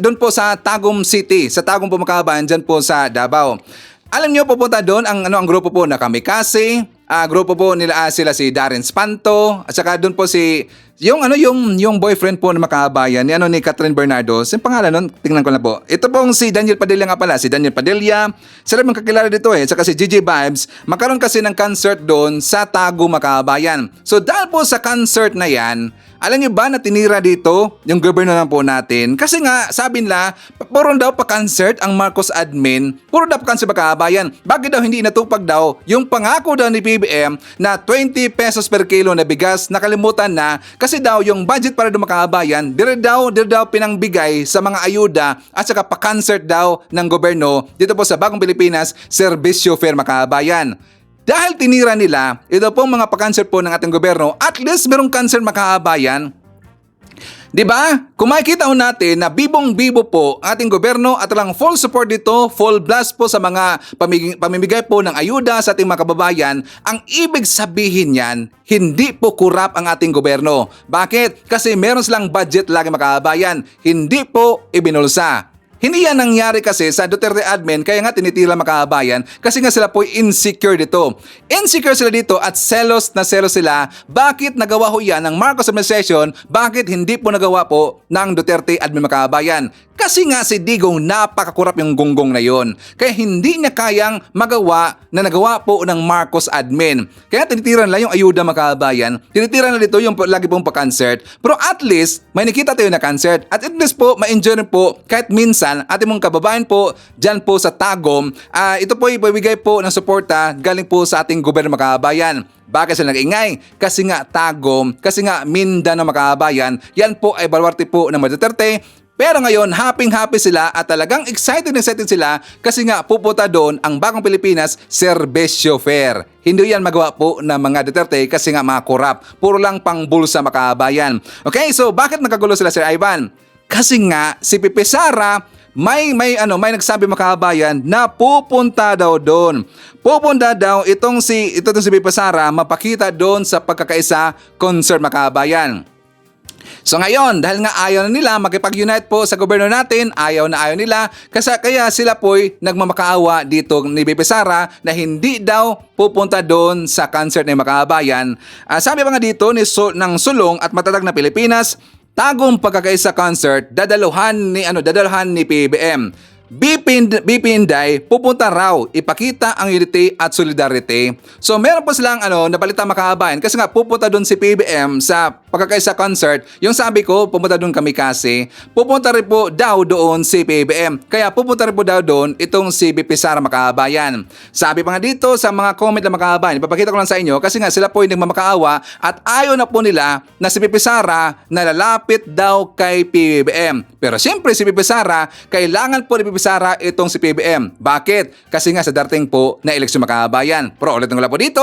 Doon po sa Tagum City, sa Tagum po Makabayan, dyan po sa Davao. Alam niyo, pupunta doon ang grupo po na Kamikasi, grupo po nila sila si Darren Spanto, at saka doon po si yung boyfriend po na Makabayan ni Catherine Bernardo. Yung pangalan nun, tingnan ko na po. Ito pong si Daniel Padilla nga pala, si Daniel Padilla. Sila yung kakilala dito saka si Gigi Vibes. Magkaroon kasi ng concert doon sa Tago Makabayan. So dahil po sa concert na yan, alam niyo ba na tinira dito yung gobyerno na po natin? Kasi nga, sabi nila, puro daw pa-concert ang Marcos admin, puro daw pa-concert Makabayan. Bakit daw hindi natupag daw yung pangako daw ni PBM na 20 pesos per kilo na bigas, nakalimutan na kasi daw yung budget para daw Makabayan, dire daw pinangbigay sa mga ayuda at saka pa-concert daw ng gobyerno dito po sa Bagong Pilipinas, Serbisyo Fair Makabayan. Dahil tinira nila, ito pong mga pa-concert po ng ating gobyerno, at least merong concert Makabayan. Diba? Kung makikita ho natin na bibong-bibo po ating gobyerno at lang full support dito, full blast po sa mga pamimigay po ng ayuda sa ating mga kababayan, ang ibig sabihin yan, hindi po kurap ang ating gobyerno. Bakit? Kasi meron silang budget lagi mga kababayan, hindi po ibinulsa. Hindi yan nangyari kasi sa Duterte admin, kaya nga tinitira makabayan kasi nga sila po insecure dito. Insecure sila dito at selos na selos sila. Bakit nagawa ho yan ng Marcos administration? Bakit hindi po nagawa po ng Duterte admin makabayan? Kasi nga si Digong napakakurap yung gonggong na yon. Kaya hindi niya kayang magawa na nagawa po ng Marcos admin. Kaya tinitira nila yung ayuda makabayan. Tinitira nila dito yung lagi pong pa-concert. Pero at least may nakita tayo na concert. At least po ma-enjoy rin po kahit minsan ating mong kababayan po dyan po sa Tagum. Ito po ibibigay po ng suporta galing po sa ating gobyerno makabayan. Bakit sila nag-ingay? Kasi nga Tagum, kasi nga Mindanao makabayan, yan po ay baluarte po ng Duterte. Pero ngayon, happy sila at talagang excited sila kasi nga pupunta doon ang Bagong Pilipinas Serbisyo Fair. Hindi yan magawa po ng mga Duterte kasi nga mga korap. Puro lang pang bulsa makabayan. Okay, so bakit nagkagulo sila Sir Ivan? Kasi nga si Pipe Sara may nagsabi makabayan na pupunta daw doon. Pupunta daw itong si Pipe Sara mapakita doon sa pagkakaisa concert makabayan. So ngayon, dahil nga ayaw na nila makipag-unite po sa gobyerno natin, ayaw nila, kaya sila po'y nagmamakaawa dito ni BP Sara na hindi daw pupunta doon sa concert ng makabayan. Sabi pa nga dito ng Sulong at Matatag na Pilipinas, Tagong Pagkakaisa concert dadaluhan ni PBM. BP Inday pupunta raw ipakita ang unity at solidarity. So meron po silang nabalita makabayan kasi nga pupunta doon si PBM sa pagkakaisa concert. Yung sabi ko pupunta doon Kamikasi, pupunta rin po daw doon si PBM. Kaya pupunta rin po daw doon itong si BP Sara makabayan. Sabi pa nga dito sa mga comment na makabayan, ipapakita ko lang sa inyo kasi nga sila po yung nagmamakaawa at ayaw na po nila na si BP Sara nalalapit daw kay PBM. Pero siyempre si BP Sara kailangan po ni BP Sara itong si PBM. Bakit? Kasi nga sa darating po na eleksyon makabayan. Pero ulit nga po dito,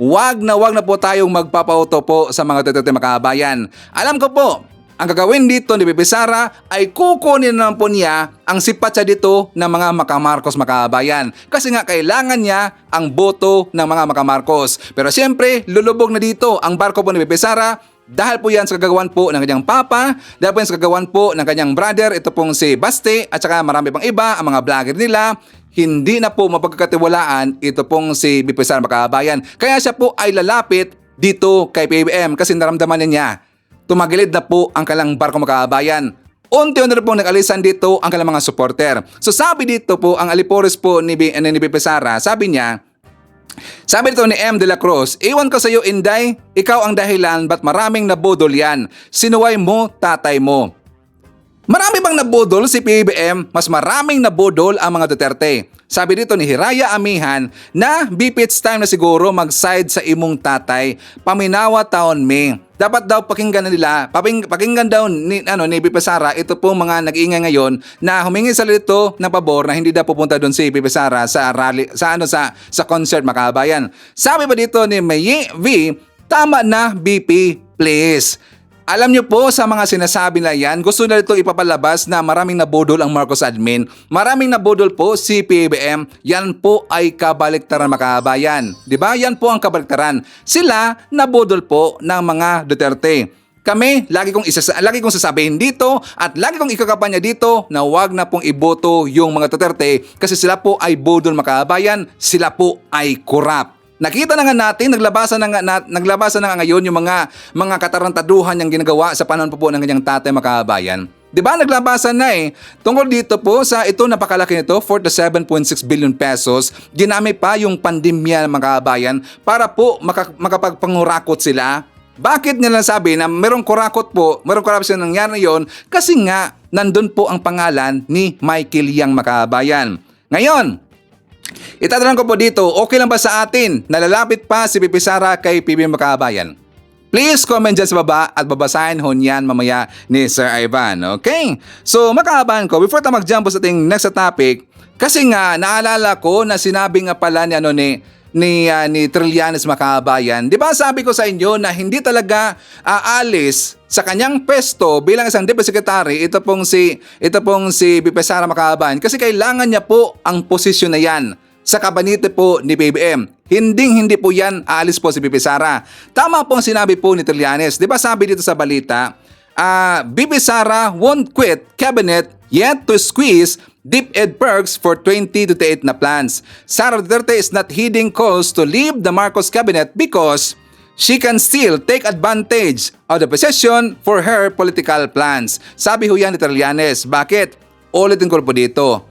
wag na po tayong magpapauto po sa mga Duterte makabayan. Alam ko po, ang gagawin dito ni BP Sara ay kukunin naman po niya ang sipatsa dito ng mga makamarcos makabayan. Kasi nga kailangan niya ang boto ng mga makamarcos. Pero siyempre, lulubog na dito ang barko po ni BP Sara dahil po yan sa kagagawan po ng kanyang papa, dahil po yan sa kagagawan po ng kanyang brother, ito pong si Baste, at saka marami pang iba, ang mga vlogger nila, hindi na po mapagkatiwalaan ito pong si BP Sara makabayan. Kaya siya po ay lalapit dito kay PBM kasi naramdaman niya, tumagilid na po ang kalang barko makabayan. Unti-unti na po nag-alisan dito ang kalang mga supporter. So sabi dito po, ang alipores po ni BP Sara, sabi niya, Sabi nito ni M. De La Cruz, iwan ko sa iyo, Inday, ikaw ang dahilan ba't maraming nabudol yan. Sinuway mo, tatay mo. Marami bang nabudol si PBBM? Mas maraming nabudol ang mga Duterte. Sabi dito ni Hiraya Amihan na BP it's time na siguro mag-side sa imong tatay. Paminawa taon me. Dapat daw pakinggan na nila, pakinggan daw ni BP Sara, ito po mga nag-iingay ngayon na humingi sa lito ng pabor na hindi daw pupunta doon si BP Sara sa rally, sa concert Makabayan. Sabi ba dito ni Mayi V, tama na BP, please. Alam niyo po sa mga sinasabi na yan, gusto na ito ipapalabas na maraming nabudol ang Marcos admin. Maraming nabudol po si PBBM. Yan po ay kabaliktaran Makabayan. Diba? Yan po ang kabaliktaran. Sila nabudol po ng mga Duterte. Kami, lagi kong sasabihin dito at lagi kong ikakampanya dito na wag na pong iboto yung mga Duterte kasi sila po ay budol Makabayan, sila po ay corrupt. Nakita na nga natin, naglabasan na nga ngayon yung mga katarantaduhan niyang ginagawa sa panahon po ng kanyang tatay Makabayan. 'Di ba? Naglabasan na tungkol dito po sa ito napakalaki nito, 47.6 billion pesos. Ginamit pa yung pandemya ng Makabayan para po makapagpangurakot sila. Bakit nila sabi na merong corruption nangyari yon? Kasi nga nandun po ang pangalan ni Michael Yang Makabayan. Ngayon, itatanong ko po dito, okay lang ba sa atin na lalapit pa si BP Sara kay PBBM Makabayan? Please comment dyan sa baba at babasahin ho niyan mamaya ni Sir Ivan. Okay? So Makabayan ko, before tayo mag-jump sa ating next topic, kasi nga naalala ko na sinabi nga pala ni Trillanes Makabayan. Di ba sabi ko sa inyo na hindi talaga aalis sa kanyang pesto bilang isang Deputy Secretary ito pong si BP Sara Makabayan kasi kailangan niya po ang posisyon na yan sa kabinete po ni PBBM. Hindi po yan aalis po si BP Sara. Tama po ang sinabi po ni Trillanes. Di ba sabi dito sa balita, BP Sara won't quit cabinet yet to squeeze DepEd perks for 2028 na plans. Sara Duterte is not heeding calls to leave the Marcos cabinet because she can still take advantage of the position for her political plans. Sabi ho yan ni Trillanes. Bakit? Ulitin ko po dito.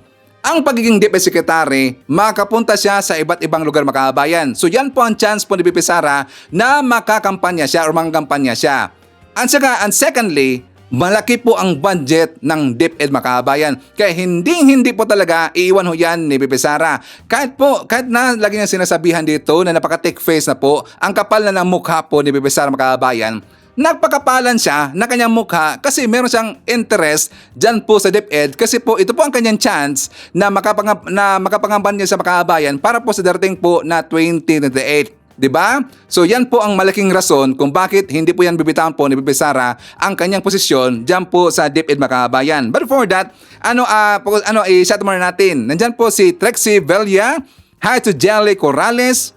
Ang pagiging DepEd Secretary, makapunta siya sa iba't ibang lugar Makabayan. So yan po ang chance po ni BP Sara na makakampanya siya o mangkampanya siya. And secondly, malaki po ang budget ng DepEd Makabayan. Kaya hindi po talaga iiwan ho yan ni BP Sara. Kahit na lagi niyang sinasabihan dito na napaka-take face na po, ang kapal na ng mukha po ni BP Sara Makabayan, nagpakapalan siya na kanyang mukha kasi meron siyang interest dyan po sa DepEd kasi po ito po ang kanyang chance na makapangampanya sa Makabayan para po sa darating po na 2028. Diba? So yan po ang malaking rason kung bakit hindi po yan bibitawan po ni BP Sara ang kanyang posisyon dyan po sa DepEd Makabayan. But before that, i-shout muna natin. Nandyan po si Trexie Velia, hi to Jelly Corrales,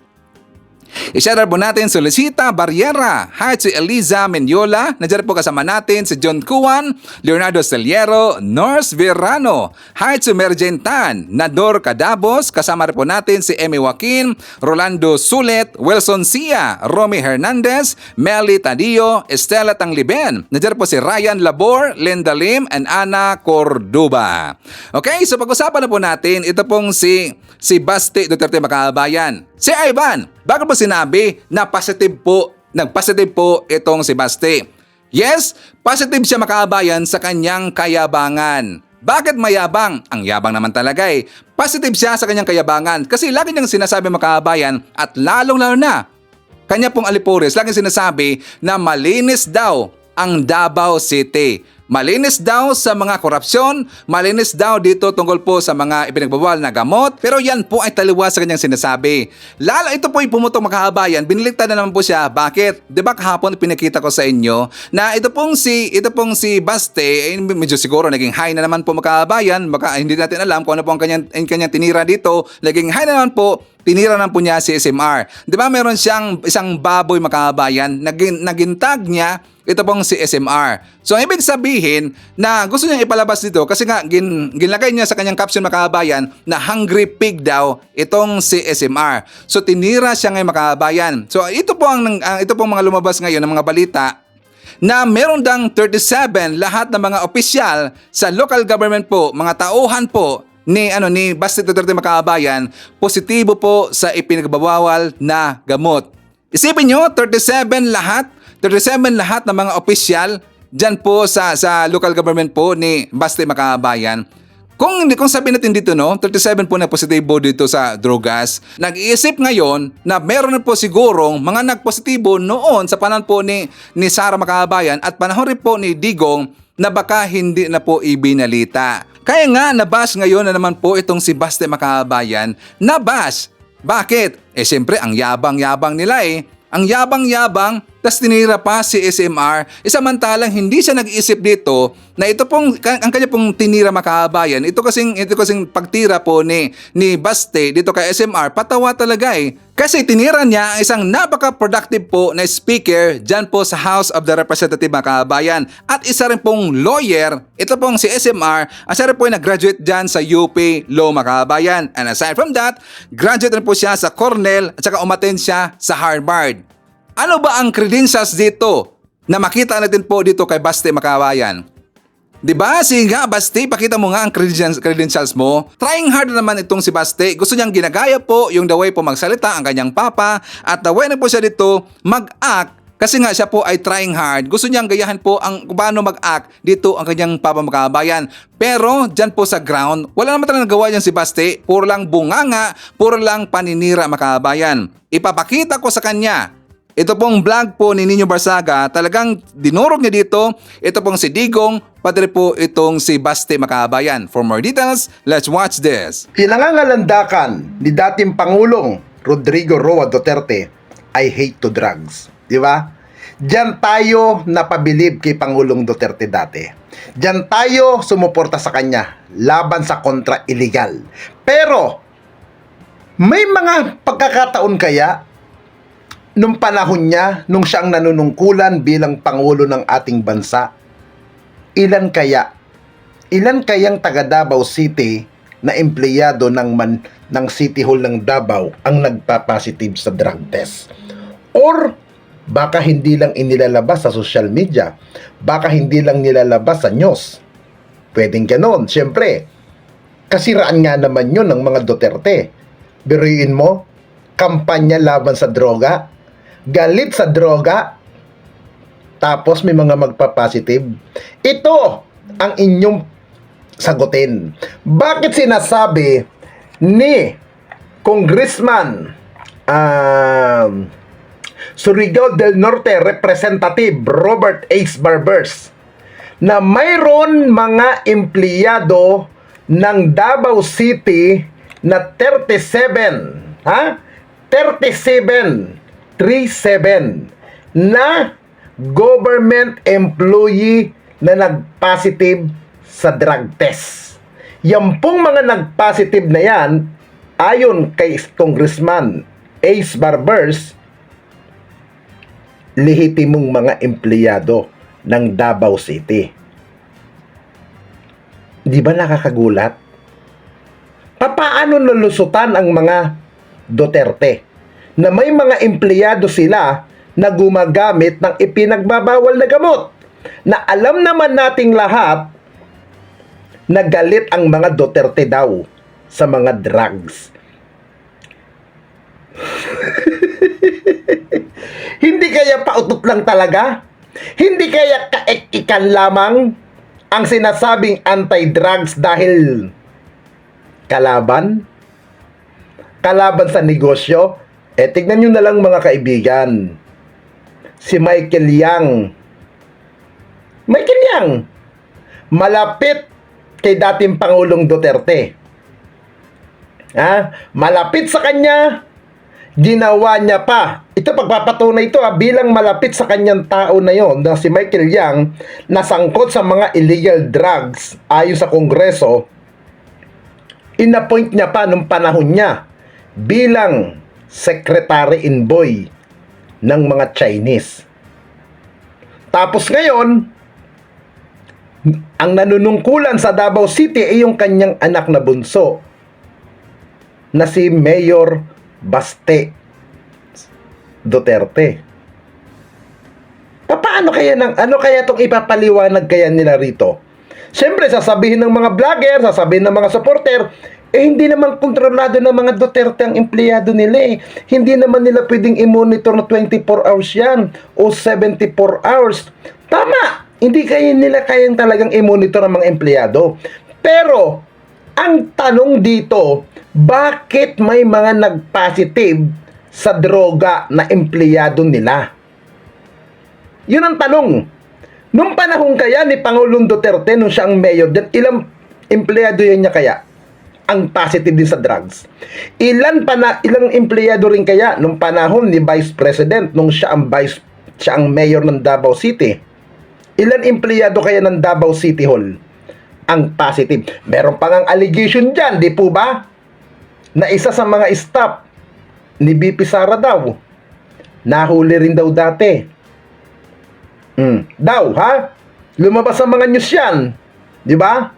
i-shoutout po natin si Lucita Barriera. Hi to Eliza Menyola. Nandiyan po kasama natin si John Cuan, Leonardo Celiero, Norse Verano. Hi to Merjen Tan, Nador Cadabos. Kasama rin po natin si Emmy Joaquin, Rolando Sulet, Wilson Sia, Romy Hernandez, Melly Tadio, Estela Tangliben. Nandiyan po si Ryan Labor, Linda Lim, and Ana Cordoba. Okay, so pag-usapan na po natin, ito pong si Basti Duterte Makabayan. Si Ivan, bago po sinabi na nag-positive po itong si Basti. Yes, positive siya Makabayan sa kanyang kayabangan. Bakit mayabang? Ang yabang naman talaga Positive siya sa kanyang kayabangan kasi lagi niyang sinasabi Makabayan at lalong-lalo na kanya pong Alipores, laging sinasabi na malinis daw ang Davao City. Malinis daw sa mga korupsyon, malinis daw dito tungkol po sa mga ipinagbawal na gamot, pero yan po ay taliwas sa kanyang sinasabi. Lalo ito po ay pumutok Makabayan, biniligtad na naman po siya. Bakit? Diba kahapon pinakita ko sa inyo na ito pong si Baste, medyo siguro naging high na naman po Makabayan, baka hindi natin alam kung ano po ang kanyang tinira dito, naging high na naman po, tinira naman po niya si SMR. Diba meron siyang isang baboy Makabayan, nagintag niya, ito pong si SMR. So, ibig sabihin na gusto niya ipalabas dito kasi nga ginlagay niya sa kanyang caption Makabayan na hungry pig daw itong si SMR. So, tinira siya ngayon Makabayan. So, ito pong mga lumabas ngayon ng mga balita na meron dang 37 lahat ng mga opisyal sa local government po, mga tauhan po ni Baste Duterte mga kababayan, positibo po sa ipinagbabawal na gamot. Isipin nyo, 37 lahat ng mga opisyal dyan po sa local government po ni Baste mga kababayan. Kung sabihin natin dito, no, 37 po na positibo dito sa drogas. Nag-iisip ngayon na meron na po sigurong mga nagpositibo noon sa panahon po ni Sara Makabayan at panahon rin po ni Digong na baka hindi na po ibinalita. Kaya nga nabash ngayon na naman po itong si Baste Makabayan. Nabash! Bakit? Siyempre ang yabang-yabang nila Ang yabang-yabang, tas tinira pa si SMR, samantalang hindi siya nag-iisip dito na ito pong, ang kanya pong tinira makabayan, ito kasing pagtira po ni Baste dito kay SMR, patawa talaga Kasi tinira niya ang isang napaka-productive po na speaker dyan po sa House of the Representative makabayan at isa rin pong lawyer, ito pong si SMR, siya rin po ay nag-graduate dyan sa UP Law makabayan. And aside from that, graduate rin po siya sa Cornell at saka umattend siya sa Harvard. Ano ba ang credentials dito na makita natin po dito kay Baste Makabayan? Diba? Sige nga, Baste, pakita mo nga ang credentials mo. Trying hard naman itong si Baste. Gusto niyang ginagaya po yung the way po magsalita ang kanyang papa at the way na po siya dito mag-act. Kasi nga siya po ay trying hard. Gusto niyang gayahan po ang kung paano mag-act dito ang kanyang papa Makabayan. Pero dyan po sa ground, wala naman talagang nagawa dyan si Baste. Puro lang bunganga, puro lang paninira Makabayan. Ipapakita ko sa kanya. Ito pong vlog po ni Nino Barsaga, talagang dinurog niya dito. Ito pong si Digong, pati po itong si Baste Makabayan. For more details, let's watch this. Pinangangalandakan ni dating Pangulong Rodrigo Roa Duterte ay hate to drugs. Di ba? Diyan tayo napabilib kay Pangulong Duterte dati. Diyan tayo sumuporta sa kanya laban sa kontra illegal. Pero, may mga pagkakataon kaya nung panahon niya, nung siya ang nanunungkulan bilang Pangulo ng ating bansa, ilan kayang taga Davao City na empleyado ng City Hall ng Davao ang nagpa-positive sa drug test? Or baka hindi lang inilalabas sa social media, baka hindi lang nilalabas sa news. Pwedeng ganon. Siyempre, kasiraan nga naman yun ng mga Duterte. Biruin mo, kampanya laban sa droga, galit sa droga, tapos may mga magpa-positive. Ito ang inyong sagutin. Bakit sinasabi ni Congressman Surigao del Norte Representative Robert H. Barbers na mayroon mga empleyado ng Davao City na 37 na government employee na nag-positive sa drug test. Yan pong mga nag-positive na yan, ayon kay Congressman Ace Barbers, lehitimong mga empleyado ng Davao City. Di ba nakakagulat? Paano lulusutan ang mga Duterte na may mga empleyado sila na gumagamit ng ipinagbabawal na gamot, na alam naman nating lahat na galit ang mga Duterte daw sa mga drugs. Hindi kaya pautot lang talaga? Hindi kaya kaek-ikan lamang ang sinasabing anti-drugs dahil kalaban sa negosyo? Tignan nyo na lang mga kaibigan, si Michael Yang, malapit kay dating Pangulong Duterte. Malapit sa kanya, ginawa niya pa. Ito pagpapatunay ito bilang malapit sa kanyang tao na yon, na si Michael Yang, nasangkot sa mga illegal drugs ayon sa Kongreso. Inappoint niya pa nung panahon niya bilang secretary envoy ng mga Chinese. Tapos ngayon, ang nanunungkulan sa Davao City ay yung kanyang anak na bunso na si Mayor Baste Duterte. Paano kaya ano kaya itong ipapaliwanag kaya nila rito? Siyempre, sasabihin ng mga vlogger, sasabihin ng mga supporter, hindi naman kontrolado ng mga Duterte ang empleyado nila eh. Hindi naman nila pwedeng i-monitor na 24 hours yan o 74 hours. Tama, hindi nila kayang talagang i-monitor ang mga empleyado. Pero, ang tanong dito, bakit may mga nag-positive sa droga na empleyado nila? Yun ang tanong. Nung panahon kaya ni Pangulong Duterte, nung siya ang mayor dyan, ilang empleyado yan niya kaya ang positive din sa drugs? Ilang empleyado rin kaya nung panahon ni Vice President, nung siya ang mayor ng Davao City? Ilan empleyado kaya ng Davao City Hall ang positive? Meron pa ngang allegation dyan, di po ba? Na isa sa mga staff ni BP Sara daw, nahuli rin daw dati. Daw, ha? Lumabas sa mga news yan. Di ba?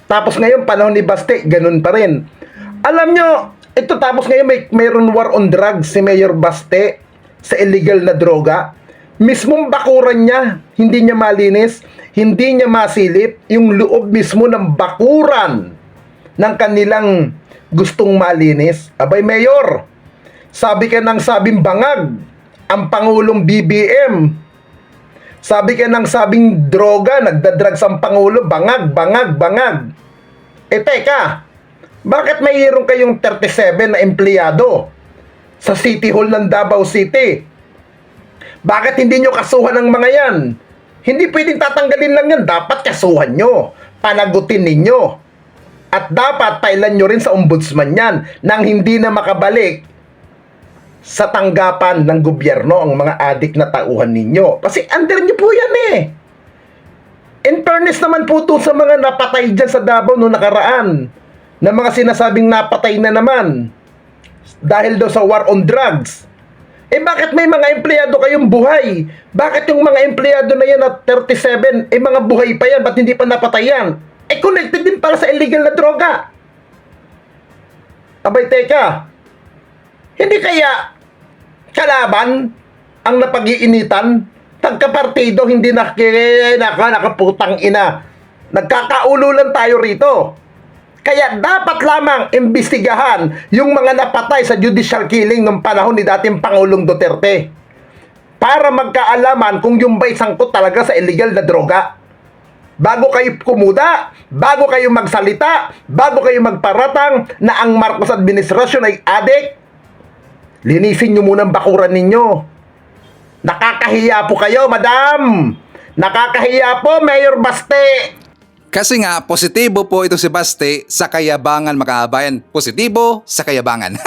Tapos ngayon, panahon ni Baste, ganun pa rin. Alam nyo, ito tapos ngayon mayroon war on drugs si Mayor Baste sa illegal na droga. Mismong bakuran niya, hindi niya malinis, hindi niya masilip yung loob mismo ng bakuran ng kanilang gustong malinis. Abay, Mayor, sabi ka ng sabing bangag ang Pangulong BBM. Sabi ka ng sabing droga, nagdadrugs ang Pangulo, bangag, bangag, bangag. Teka, bakit mayroon kayong 37 na empleyado sa City Hall ng Davao City? Bakit hindi nyo kasuhan ang mga yan? Hindi pwedeng tatanggalin lang yan. Dapat kasuhan nyo, panagutin ninyo. At dapat pailan nyo rin sa ombudsman yan nang hindi na makabalik sa tanggapan ng gobyerno ang mga adik na tauhan ninyo. Kasi under nyo po yan eh. In fairness naman po to sa mga napatay dyan sa Davao noong nakaraan, na mga sinasabing napatay na naman dahil daw sa war on drugs. Bakit may mga empleyado kayong buhay? Bakit yung mga empleyado na yan at 37, mga buhay pa yan, ba't hindi pa napatay yan? Connected din para sa illegal na droga. Abay, teka, hindi kaya kalaban ang napag-iinitan? Tagkapartido, hindi nakaputang ina. Nagkakaulo lang tayo rito. Kaya dapat lamang imbestigahan yung mga napatay sa judicial killing ng panahon ni dating Pangulong Duterte. Para magkaalaman kung yung ba'y sangkot talaga sa illegal na droga. Bago kayo kumuda, bago kayo magsalita, bago kayo magparatang na ang Marcos administrasyon ay adik, linisin nyo muna ang bakuran ninyo. Nakakahiya po kayo, madam! Nakakahiya po, Mayor Baste! Kasi nga, positibo po ito si Baste sa kayabangan, makaabayan. Positibo sa kayabangan.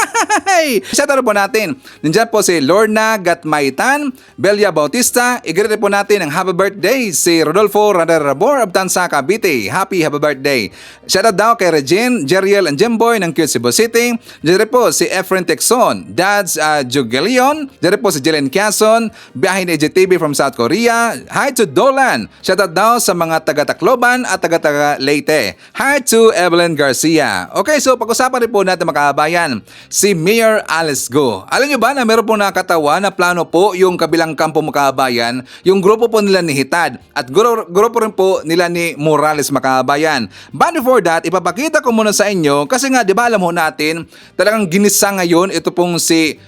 Shoutout po natin. Nandiyan po si Lorna Gatmaitan, Belia Bautista. I-greet po natin ang happy birthday si Rodolfo Radarabor of Tansa, Cavite. Happy birthday. Shoutout daw kay Regine, Jeriel and Jemboy ng Cute Cebu City. Diyan po si Efren Texon, Dads Jugelion. Diyan po si Jelen Quezon, biyahe ni EJTV from South Korea. Hi to Dolan. Shoutout daw sa mga taga-Tacloban at taga Leyte. Hi to Evelyn Garcia. Okay, so pag-usapan rin po natin makaabayan si Mayor Alice Go. Alam nyo ba na meron po nakatawa na plano po yung kabilang kampo makaabayan, yung grupo po nila ni Hitad at grupo rin po nila ni Morales makaabayan. But before that, ipapakita ko muna sa inyo kasi nga 'di ba alam ho natin, talagang ginisa ngayon ito pong si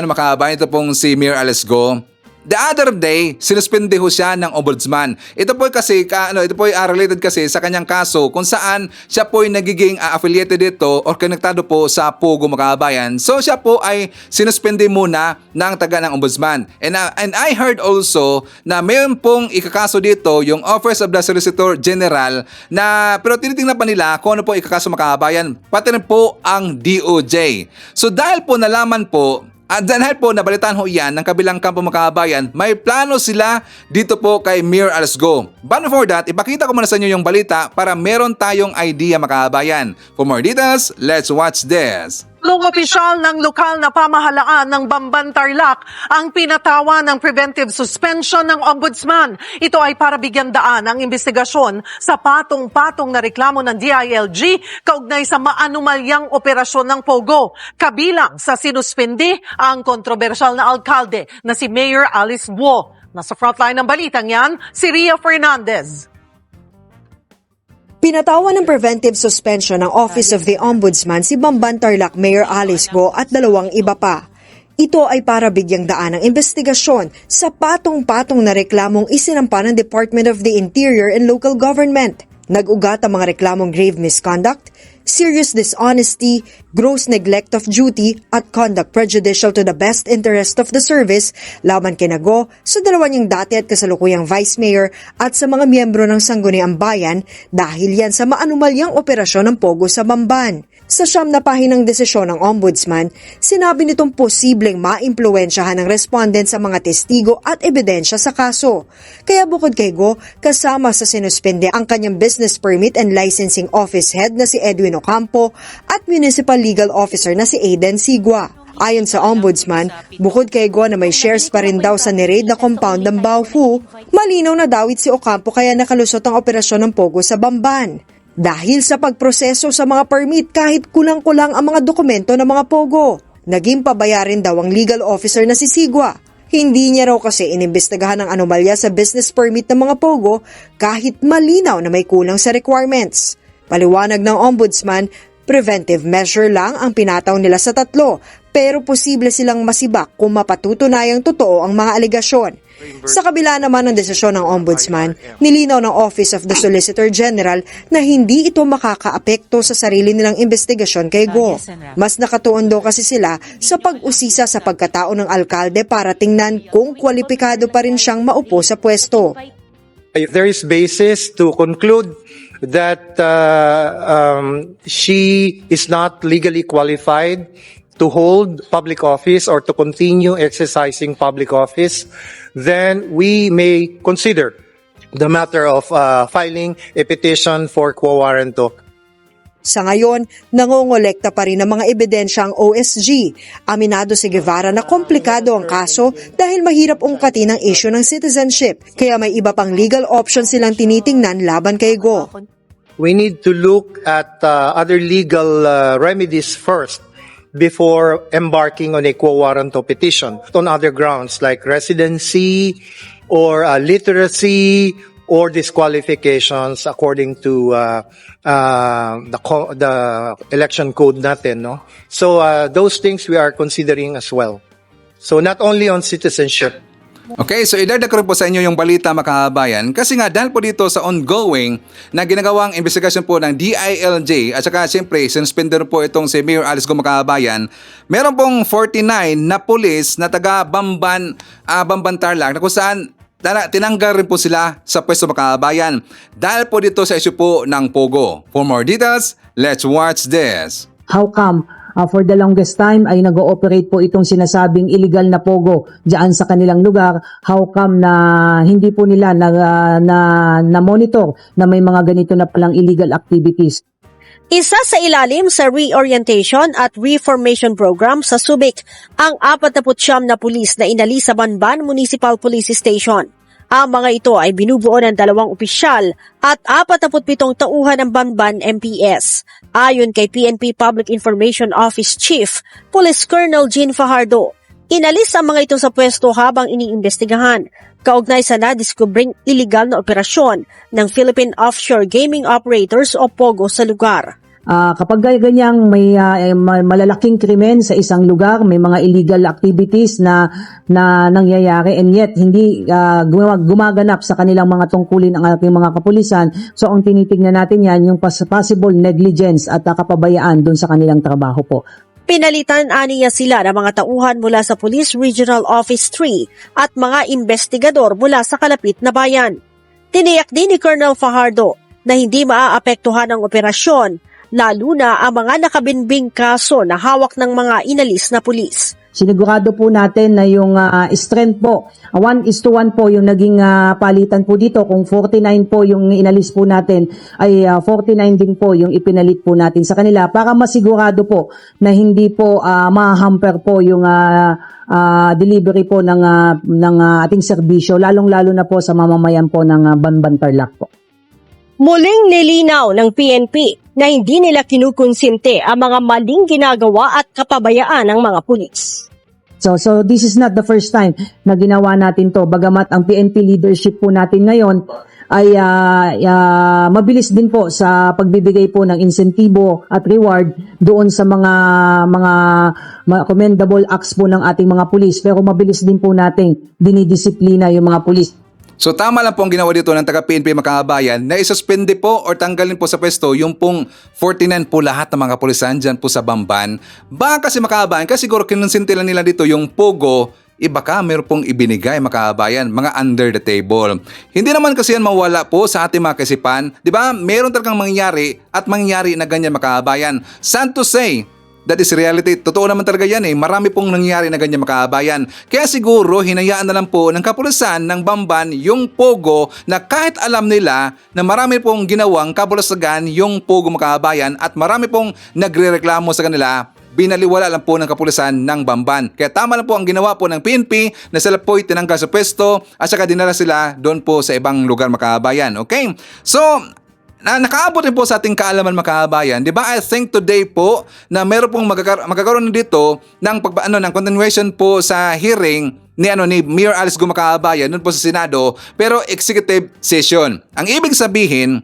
makaabayan, ito pong si Mayor Alice Go. The other day, sinuspende ho siya ng ombudsman. Ito po kasi ito po related kasi sa kanyang kaso kung saan siya po ay nagiging affiliated dito or konektado po sa Pogo Makabayan. So siya po ay sinuspende muna ng taga ng ombudsman. And I heard also na mayroon pong ikakaso dito yung Office of the Solicitor General na pero tinitingnan pa nila kung ano po ikakaso Makabayan, pati rin po ang DOJ. So dahil po nalaman po at dahil po nabalitaan ho yan ng kabilang kampo Makabayan, may plano sila dito po kay Mayor Alice Go. But before that, ipakita ko muna sa inyo yung balita para meron tayong idea Makabayan. For more details, let's watch this. Tatlong opisyal ng lokal na pamahalaan ng Bamban Tarlac ang pinatawa ng preventive suspension ng ombudsman. Ito ay para bigyan daan ang investigasyon sa patong-patong na reklamo ng DILG kaugnay sa maanumalyang operasyon ng Pogo. Kabilang sa sinuspindi ang kontrobersyal na alkalde na si Mayor Alice Guo. Nasa frontline ng balitang yan, si Ria Fernandez. Pinatawan ng preventive suspension ng Office of the Ombudsman si Bamban Tarlac Mayor Alice Go at 2 iba pa. Ito ay para bigyang daan ng investigasyon sa patong-patong na reklamong isinampa ng Department of the Interior and Local Government. Nag-ugat ang mga reklamong grave misconduct, serious dishonesty, gross neglect of duty at conduct prejudicial to the best interest of the service laban kina Go sa 2 niyang dati at kasalukuyang vice mayor at sa mga miyembro ng Sangguniang Bayan dahil yan sa maanumalyang operasyon ng Pogo sa Bamban. Sa 9 na pahinang desisyon ng Ombudsman, sinabi nitong posibleng maimpluwensyahan ng respondent sa mga testigo at ebidensya sa kaso. Kaya bukod kay Go, kasama sa sinuspende ang kanyang business permit and licensing office head na si Edwin Ocampo at municipal legal officer na si Aiden Sigua. Ayon sa Ombudsman, bukod kay Go na may shares pa rin daw sa niraid na compound ng Baofu, malinaw na dawit si Ocampo kaya nakalusot ang operasyon ng Pogo sa Bamban. Dahil sa pagproseso sa mga permit kahit kulang-kulang ang mga dokumento ng mga Pogo, naging pabayarin daw ang legal officer na si Sigua. Hindi niya raw kasi inimbestigahan ang anomalya sa business permit ng mga Pogo kahit malinaw na may kulang sa requirements. Paliwanag ng Ombudsman, preventive measure lang ang pinataw nila sa 3, pero posible silang masibak kung mapatutunayang totoo ang mga alegasyon. Sa kabila naman ng desisyon ng Ombudsman, nilinaw ng Office of the Solicitor General na hindi ito makakaapekto sa sarili nilang investigasyon kay Go. Mas nakatuon daw kasi sila sa pag-usisa sa pagkatao ng alkalde para tingnan kung kwalipikado pa rin siyang maupo sa pwesto. If there is basis to conclude that she is not legally qualified to hold public office or to continue exercising public office, then we may consider the matter of filing a petition for quo warranto. Sa ngayon, nangongolekta pa rin ng mga ebidensya ang OSG. Aminado si Guevara na komplikado ang kaso dahil mahirap ungkatin ang issue ng citizenship. Kaya may iba pang legal options silang tinitingnan laban kay Go. We need to look at other legal remedies first before embarking on a quo warranto petition on other grounds like residency or literacy or disqualifications according to the election code natin, no? So those things we are considering as well. So not only on citizenship. Okay, so idagdag ko rin po sa inyo yung balita makahabayan kasi nga dahil po dito sa ongoing na ginagawang investigasyon po ng DILJ at saka siyempre sinuspender po itong si Mayor Alice Go makahabayan, meron pong 49 na pulis na taga Bamban Tarlac na kung saan tinanggal rin po sila sa pwesto makahabayan dahil po dito sa issue po ng Pogo. For more details, let's watch this. How come for the longest time ay nag-ooperate po itong sinasabing illegal na Pogo diyan sa kanilang lugar? How come na hindi po nila na monitor na may mga ganito na palang illegal activities? Isa sa ilalim sa reorientation at reformation program sa Subic ang 49 na pulis na inalis sa Banban Municipal Police Station. Ang mga ito ay binubuo ng 2 opisyal at 47 tauhan ng Banban MPS. Ayon kay PNP Public Information Office Chief, Police Colonel Jean Fajardo, inalis ang mga ito sa pwesto habang iniimbestigahan kaugnay sa nadiskubring illegal na operasyon ng Philippine Offshore Gaming Operators o POGO sa lugar. Kapag ganyang may malalaking krimen sa isang lugar, may mga illegal activities na nangyayari and yet hindi gumaganap sa kanilang mga tungkulin ang ating mga kapulisan. So ang tinitingnan natin yan, yung possible negligence at kapabayaan dun sa kanilang trabaho po. Pinalitan aniya sila ng mga tauhan mula sa Police Regional Office 3 at mga investigador mula sa kalapit na bayan. Tiniyak din ni Colonel Fajardo na hindi maaapektuhan ang operasyon, lalo na ang mga nakabinbing kaso na hawak ng mga inalis na pulis. Sinigurado po natin na yung strength po, 1:1 po yung naging palitan po dito. Kung 49 po yung inalis po natin, ay 49 din po yung ipinalit po natin sa kanila para masigurado po na hindi po ma-hamper po yung delivery po ng ating serbisyo, lalong-lalo na po sa mamamayan po ng Banban Tarlac po. Muling nilinaw ng PNP na hindi nila kinukonsinte ang mga maling ginagawa at kapabayaan ng mga pulis. So this is not the first time na ginawa natin to. Bagamat ang PNP leadership po natin ngayon ay mabilis din po sa pagbibigay po ng insentibo at reward doon sa mga commendable acts po ng ating mga pulis. Pero mabilis din po nating dinidisiplina yung mga pulis. So tama lang po ang ginawa dito ng taga-PNP mga kabayan na isuspende po or tanggalin po sa pwesto yung pong 49 po lahat ng mga pulisan dyan po sa Bamban. Baka kasi mga kabayan, kasi siguro kinonsintilan nila dito yung Pogo, baka meron pong ibinigay mga kabayan, mga under the table. Hindi naman kasi yan mawala po sa ating mga kaisipan. Di ba? Meron talagang mangyari at mangyari na ganyan mga kabayan. Sad to say, that is reality. Totoo naman talaga yan eh. Marami pong nangyari na ganyan mga kabayan. Kaya siguro hinayaan na lang po ng kapulisan ng Bamban yung Pogo na kahit alam nila na marami pong ginawang kabulasagan yung Pogo mga kabayan at marami pong nagrereklamo sa kanila, binaliwala lang po ng kapulisan ng Bamban. Kaya tama lang po ang ginawa po ng PNP na sila po'y tinanggal sa pwesto at saka dinala sila doon po sa ibang lugar mga kabayan. Okay? So, nakaabot rin po sa ating kaalaman mga kabayan. Di ba? I think today po na meron pong magkakaroon dito ng ng continuation po sa hearing ni Mayor Alice Go mga kabayan doon po sa Senado, pero executive session. Ang ibig sabihin,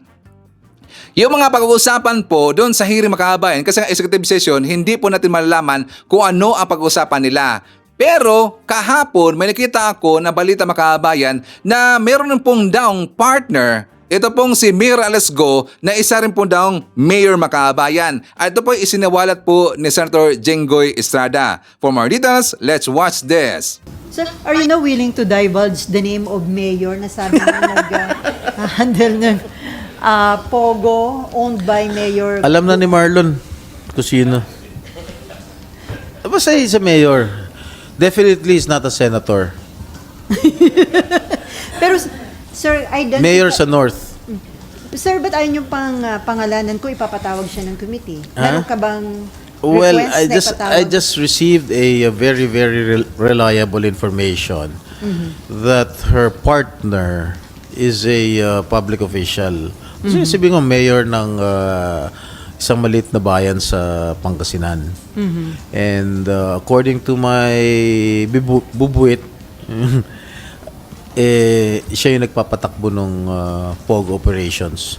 yung mga pag-uusapan po doon sa hearing mga kabayan, kasi ang executive session, hindi po natin malalaman kung ano ang pag-uusapan nila. Pero kahapon may nakita ako na balita mga kabayan na meron pong daong partner. Ito pong si Mayor Alice Go na isa rin po daw mayor makabayan. At ito po isinawalat po ni Senator Jenggoy Estrada. For more details, let's watch this. Sir, are you now willing to divulge the name of mayor na sabi mo nag-handle ng Pogo owned by Mayor? Alam na ni Marlon kung sino. Basta he's a mayor. Definitely he's not a senator. Pero sir, Mayor sa North. Sir, ba't ayaw niyong pangalanan ko ipapatawag siya ng committee? Meron ka bang request Well, na ipatawag? I just received a very, very reliable information that her partner is a public official. Kasi sabihin ko, mayor ng isang maliit na bayan sa Pangasinan. And according to my bubuit, siya yung nagpapatakbo ng POG operations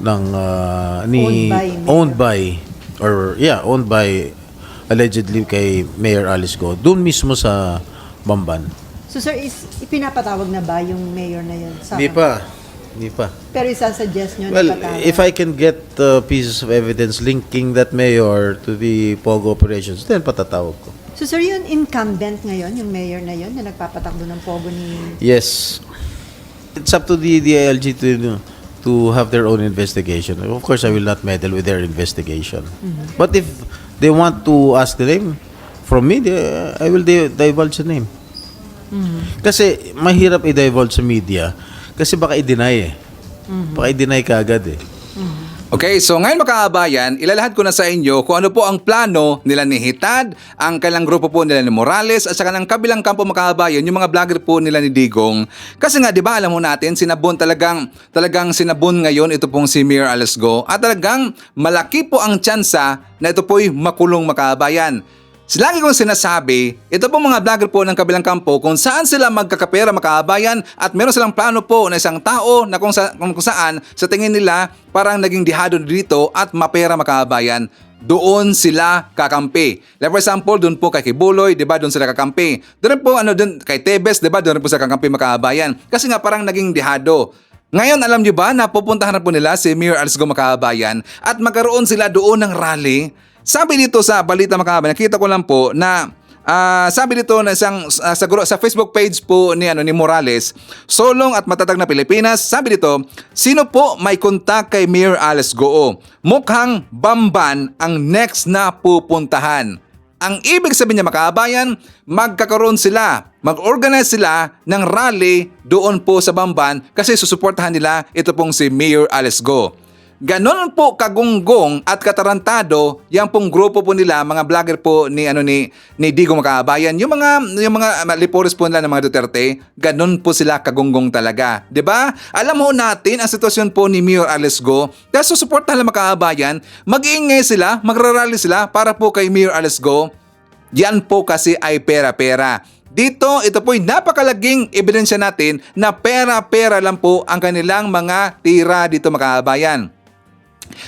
ng owned by allegedly kay Mayor Alice Go doon mismo sa Bamban. So sir, ipinapatawag na ba yung mayor na yun? Hindi pa. Pero isasuggest nyo Well, na patawag? if I can get pieces of evidence linking that mayor to the POG operations, then patatawag ko. So sir, yun incumbent ngayon, yung mayor na yun, na nagpapatakbo ng Pogo ni... Yes. It's up to the DILG to have their own investigation. Of course, I will not meddle with their investigation. But if they want to ask the name from me, I will divulge the name. Kasi mahirap i-divulge sa media kasi baka i-deny eh. Baka i-deny ka agad eh. Okay, so ngayon mga kabayan, ilalahad ko na sa inyo kung ano po ang plano nila ni Hitad, ang kailang grupo po nila ni Morales, at saka ng kabilang kampo mga kabayan, yung mga vlogger po nila ni Digong. Kasi nga, di ba, alam mo natin, talagang sinabon ngayon ito pong si Mayor Alice Go, at talagang malaki po ang tsansa na ito po'y makulong mga kabayan. Lagi kong sinasabi, ito po mga vlogger po ng kabilang kampo kung saan sila magkakapera makabayan at meron silang plano po na isang tao na kung saan sa tingin nila parang naging dihado dito at mapera makabayan, doon sila kakampi. Like for example, doon po kay Kibuloy, di ba, doon sila kakampi. Doon po doon kay Tebes, di ba, doon po sila kakampi makabayan. Kasi nga parang naging dihado. Ngayon, alam nyo ba na pupuntahan na po nila si Mayor Alice Go makabayan at magkaroon sila doon ng rally. Sabi dito sa balita mga kabayan, nakita ko lang po na sabi dito na sa Facebook page po ni Morales, Solong at Matatag na Pilipinas, sabi dito, sino po may kontak kay Mayor Alice Go? Mukhang Bamban ang next na pupuntahan. Ang ibig sabihin niya mga kabayan, magkakaroon sila, mag-organize sila ng rally doon po sa Bamban kasi susuportahan nila ito pong si Mayor Alice Go. Ganon po kagunggong at katarantado yang pong grupo po nila, mga vlogger po ni Digong Makabayan, yung mga lipores po nila ng mga Duterte, ganon po sila kagunggong talaga, 'di ba? Alam mo natin ang sitwasyon po ni Mayor Alice Go, kaya susuportahan lang Makabayan, mag-iingay sila, magrarally sila para po kay Mayor Alice Go. Yan po kasi ay pera-pera. Dito, ito po'y napakalaging ebidensya natin na pera-pera lang po ang kanilang mga tira dito mga kabayan.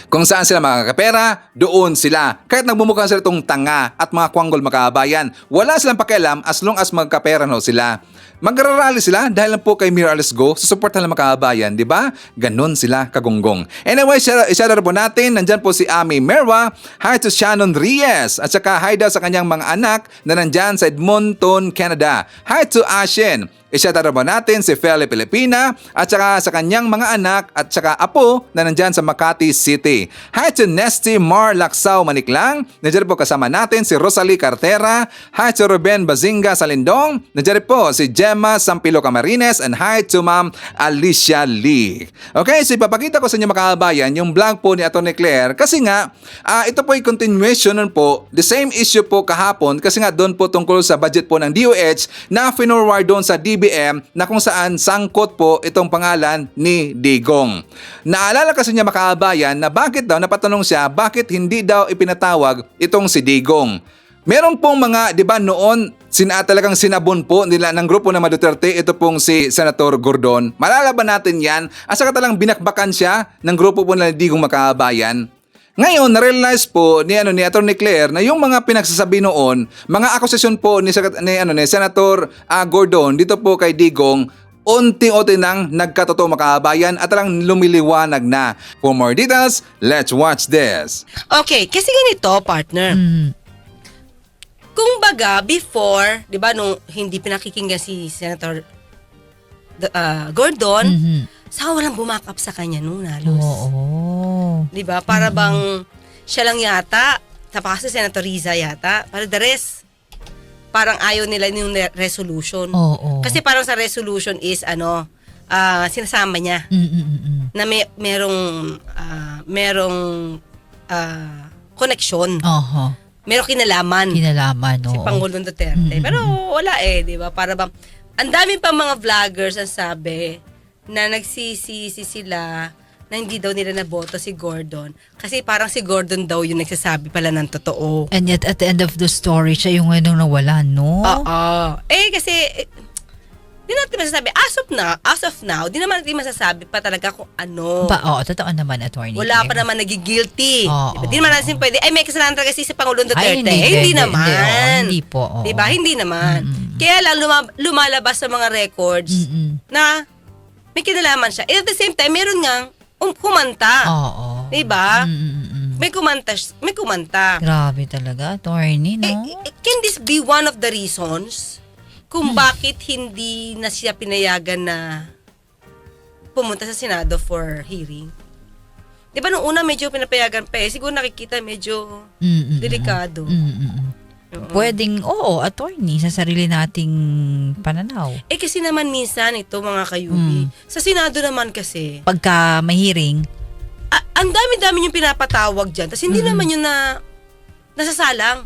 Kung saan sila makakapera, doon sila. Kahit nagbumukhang sila itong tanga at mga kwanggol mga kabayan, wala silang pakialam as long as magkapera no sila. Magrarally sila dahil lang po kay Mayor Alice Go, susuportahan lang mga kabayan, di ba? Ganon sila kagonggong. Anyway, i-share po natin, nandyan po si Ami Merwa, hi to Shannon Reyes, at saka hi daw sa kanyang mga anak na nandyan sa Edmonton, Canada. Hi to Ashen. I-share po natin si Feli Pilipina at saka sa kanyang mga anak at saka apo na nandyan sa Makati City. Hi to Nesty Mar Laksao Maniklang. Nandiyan po kasama natin si Rosalie Cartera. Hi to Ruben Bazinga Salindong. Nandiyan po si Gemma Sampilo Camarines and hi to Ma'am Alicia Lee. Okay, so ipapakita ko sa inyo mga kabayan yung vlog po ni Atty. Claire kasi nga ito po ay continuation nun po, the same issue po kahapon kasi nga doon po tungkol sa budget po ng DOH na finorward doon sa DBM na kung saan sangkot po itong pangalan ni Digong. Naalala kasi niya mga kabayan na bakit daw, napatanong siya, bakit hindi daw ipinatawag itong si Digong. Meron pong mga, di ba noon, talagang sinabon po nila ng grupo ng Duterte, ito pong si Senator Gordon. Malalaban natin yan, at saka talang binakbakan siya ng grupo po nila Digong mga kabayan. Ngayon, na-realize po ni Atty. Claire na yung mga pinagsasabi noon, mga akusasyon po ni Senator Gordon dito po kay Digong, unti-unti nang nagkatotoo mga kabayan at lang lumiliwanag na. For more details, let's watch this. Okay, kasi ganito, partner. Kung baga, before, di ba, nung hindi pinakikinggan si Senator Gordon, sa walang bumakap sa kanya nung halos. Di ba? Para bang siya lang yata, tapos si Senator Riza yata, para the rest, parang ayaw nila yung resolution. Kasi parang sa resolution is, sinasama niya. Na merong connection. Merong kinalaman. Si Pangulong Duterte. Pero wala di ba? Para bang, ang dami pa mga vloggers ang sabi na nagsisisi sila na hindi daw nila naboto si Gordon. Kasi parang si Gordon daw yung nagsasabi pala ng totoo. And yet, at the end of the story, siya yung nawala, no? Kasi, di natin masasabi, as of now, di naman natin masasabi pa talaga kung ano. Totoo naman, attorney. Wala pa naman nagigilty. Diba? Di naman natin pwede, may kasalanan talaga si Pangulong Duterte. Hindi naman. Hindi po. Diba? Hindi naman. Kaya lang lumalabas sa mga records na may kinalaman siya. And at the same time, meron nga kumanta. Diba? May kumanta. Grabe talaga, attorney, no? Can this be one of the reasons kung bakit hindi na siya pinayagan na pumunta sa Senado for hearing? Diba nung una medyo pinapayagan pa siguro nakikita medyo delikado. Pwedeng, attorney, sa sarili nating pananaw. Kasi naman minsan ito mga kayubi, sa Senado naman kasi, pagka may hearing, ang dami-dami yung pinapatawag dyan, tapos hindi naman yun na nasasalang.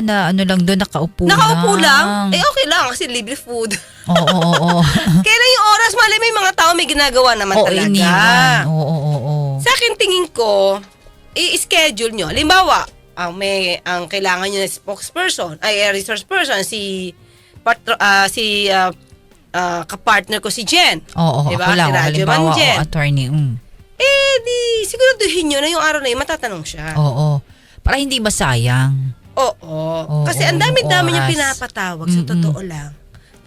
Na ano lang doon, nakaupo lang. Okay lang, kasi libre food. Oo. Kailan yung oras, mali may mga tao may ginagawa naman talaga. Iniwan. Sa akin tingin ko, i-schedule nyo. Halimbawa, ang kailangan nyo na spokesperson, resource person, kapartner ko si Jen. Diba? Si Radyo Man Jen. Attorney. Di siguraduhin nyo na yung araw na yun, matatanong siya. Para hindi masayang. Kasi ang dami-dami nyo pinapatawag, sa totoo lang.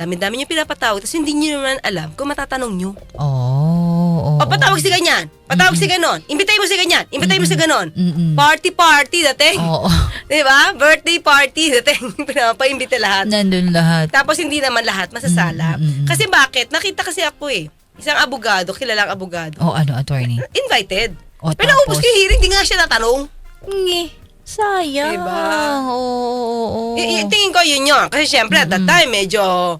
Dami-dami nyo pinapatawag, tapos hindi nyo naman alam kung matatanong nyo. Patawag si ganyan, patawag si ganon, imbitay mo si ganyan, imbitay mo si ganon. Party dating. Diba? Birthday party dating. Pinapaimbita lahat. Nandun lahat. Tapos hindi naman lahat masasala. Kasi bakit? Nakita kasi ako isang abogado, kilalang abogado. Ano, attorney? Invited. Pero naubos ko yung hearing, di nga siya natanong. Sayang. Diba? Tingin ko yun. Kasi syempre at that time, medyo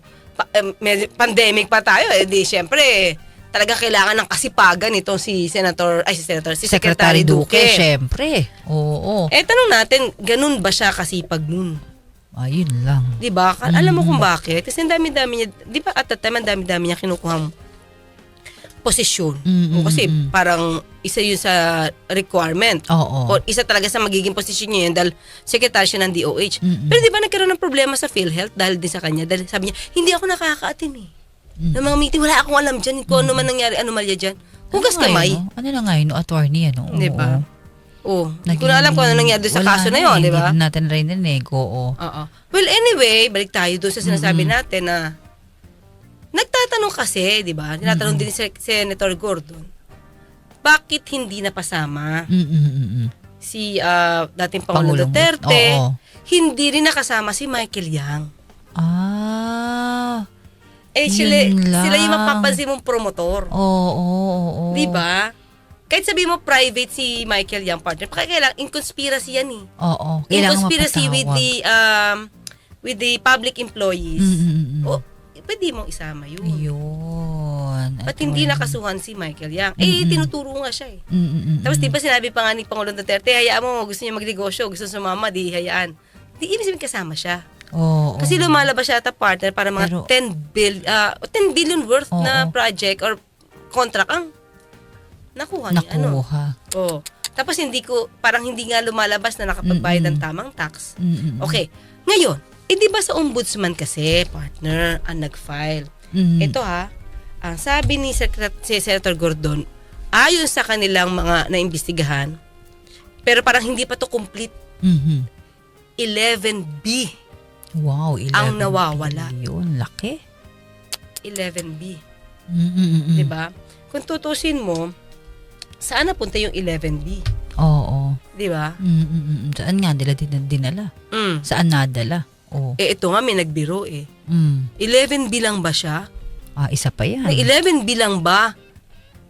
pandemic pa tayo. Di syempre, talaga kailangan ng kasipagan itong si Secretary Duque. Syempre. Tanong natin, ganun ba siya kasipag nun? Ayun lang. Diba? Alam mo kung bakit? Kasi ang dami-dami niya, di ba at that time, ang dami-dami niya kinukuhang posisyon. O kasi parang isa yun sa requirement. Oo. O isa talaga sa magiging posisyon niya yun dahil secretary siya ng DOH. Pero di ba nagkaroon ng problema sa PhilHealth dahil din sa kanya? Dahil sabi niya, hindi ako nakaka-attend eh. Ng mga meeting, wala akong alam dyan. Kung ano man nangyari, anomalya dyan. Hugas kamay. Ano na nga yun, attorney, ano? Di ba? Oo. Hindi ko na alam kung ano nangyari doon sa Wala kaso na yun, di ba? Hindi natin rin narinig, oo. Oo. Well, anyway, balik tayo doon sa sinasabi natin na nagtatanong kasi, di ba? Tinatanong din si Senator Gordon, bakit hindi napasama si dating Pangulong Duterte, hindi rin nakasama si Michael Yang. Sila yung mapapansin mong promotor. Oo. Di ba? Kahit sabi mo private si Michael Yang partner, kailangan in conspiracy yan eh. Oo. In Kailangan conspiracy mapatawag. with the public employees. Pwede mong isama yun. Ba't hindi nakasuhan si Michael Yang? Tinuturo nga siya eh. Tapos di ba sinabi pa nga ni Pangulong Duterte, hayaan mo, gusto niya magnegosyo, gusto sumama, di hayaan. Di ibig sabihin kasama siya. Kasi lumalabas siya at partner para mga 10 billion worth na project or contract ang nakuha niya. Tapos parang hindi nga lumalabas na nakapagbayad ng tamang tax. Okay. Ngayon, di ba sa ombudsman kasi, partner, ang nag-file. Ito ang sabi ni Senator Gordon, ayon sa kanilang mga naimbestigahan, pero parang hindi pa to complete. 11B. Wow, 11 ang nawawala. Yun, laki. 11B. Diba? Kung tutusin mo, saan napunta yung 11B? Oo. Diba? Saan nga nila dinala? Saan nadala? Ito nga may nagbiro 11B lang ba siya? Isa pa yan. 11B lang ba?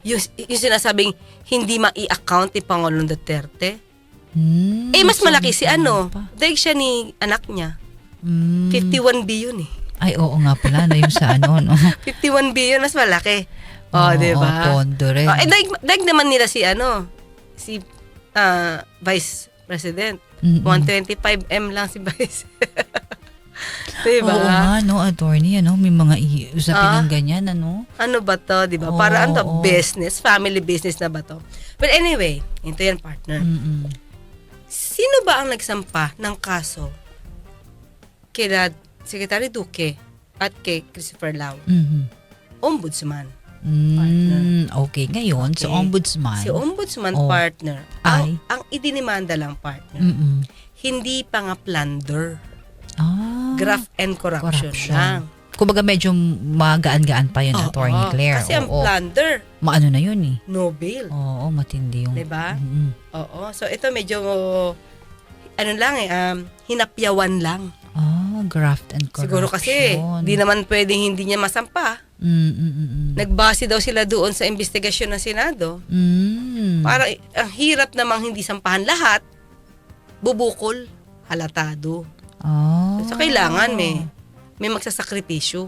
Yung sinasabing hindi ma-i-account ni Pangulong Duterte? Mas malaki si dahil siya ni anak niya. 51B yun eh. Ay, oo nga pala. Yung sa 51B yun, mas malaki. Diba? Pondo rin. Daig naman nila si Vice President. 125M lang si Vice. Diba? Oo nga, attorney, may mga usapin ng ganyan, Ano ba to, diba? Para business, family business na ba to? But anyway, ito yan, partner. Sino ba ang nagsampa ng kaso kila Secretary Duque at kay Christopher Lau? Ombudsman. Okay, ngayon, si Ombudsman. Si Ombudsman partner, ang idinimanda lang partner, hindi pa nga plunder. Graft and corruption lang. Kumbaga medyo magaan-gaan pa yun, Attorney Claire. Kasi ang plunder, maano na yun eh. no bail. Oo, matindi yung... Diba? Oo. So ito medyo, hinapyawan lang. Graft and corruption. Siguro kasi, di naman pwedeng hindi niya masampa. Nagbase daw sila doon sa investigasyon ng Senado. Para ang hirap namang hindi sampahan lahat, bubukol, halatado. So kailangan may magsasakripisyo.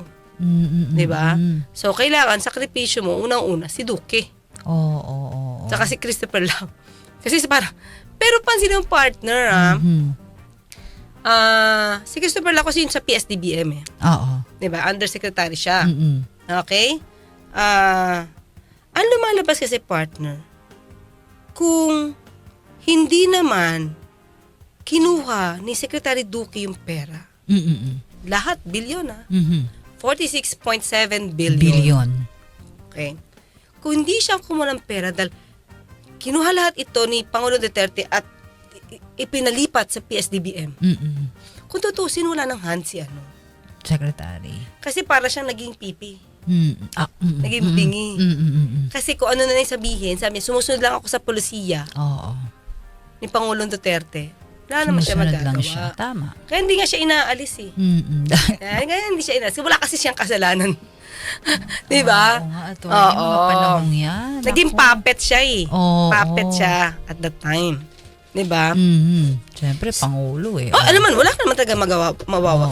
Diba? So kailangan sakripisyo mo, unang-una, si Duque. Saka si Christopher Lau. Kasi pero pansin ng partner, si Christopher Lau kasi yun sa PSDBM diba? Undersecretary siya. Okay? Ang lumalabas kasi partner, kung hindi naman kinuha ni Secretary Duque yung pera, lahat, bilyon 46.7 billion. Okay? Kung hindi siya kumuha ng pera dahil kinuha lahat ito ni Pangulong Duterte at ipinalipat sa PSDBM. Kung tutusin, wala ng hand si Secretary. Kasi para siyang naging pipi. Naging bingi. Kasi kung ano na yung sabihin, sabi niya, sumusunod lang ako sa polisiya ni Pangulong Duterte. Wala naman siya magagawa. Lang siya. Tama. Kaya hindi nga siya inaalis eh. Kaya hindi siya inaalis. Wala kasi siyang kasalanan. Diba? Mga panahon yan. Naging puppet siya eh. Puppet siya at that time. Diba? Siyempre, Pangulo eh. Alam mo, wala ka naman talaga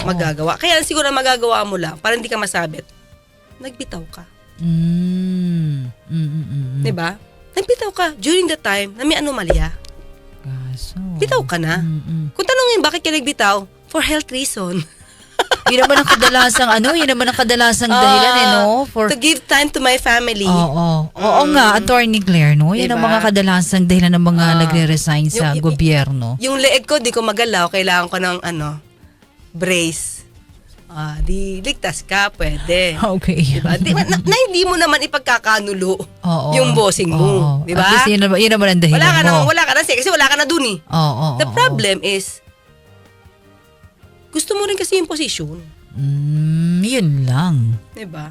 magagawa. Kaya siguro magagawa mo lang para hindi ka masabit. Nagbitaw ka. Diba? Nagbitaw ka during the time na may anomalya. Bitaw ka na. Kung tanongin bakit ka nagbitaw, for health reason. Yun naman ang kadalasang dahilan no? To give time to my family. Oo nga, Attorney Claire, no? Yan ang Diba? mga kadalasang dahilan ng mga nagre-resign sa gobyerno. Yung leeg ko, di ko magalaw. Kailangan ko ng brace. Di ligtas ka, pwede. Okay. Diba? Na hindi mo naman ipagkakanulo yung bossing mo. Diba? At least yun naman ang dahilan mo. Wala ka na kasi wala ka na dun eh. The problem is, gusto mo rin kasi yung posisyon. Yun lang. Diba?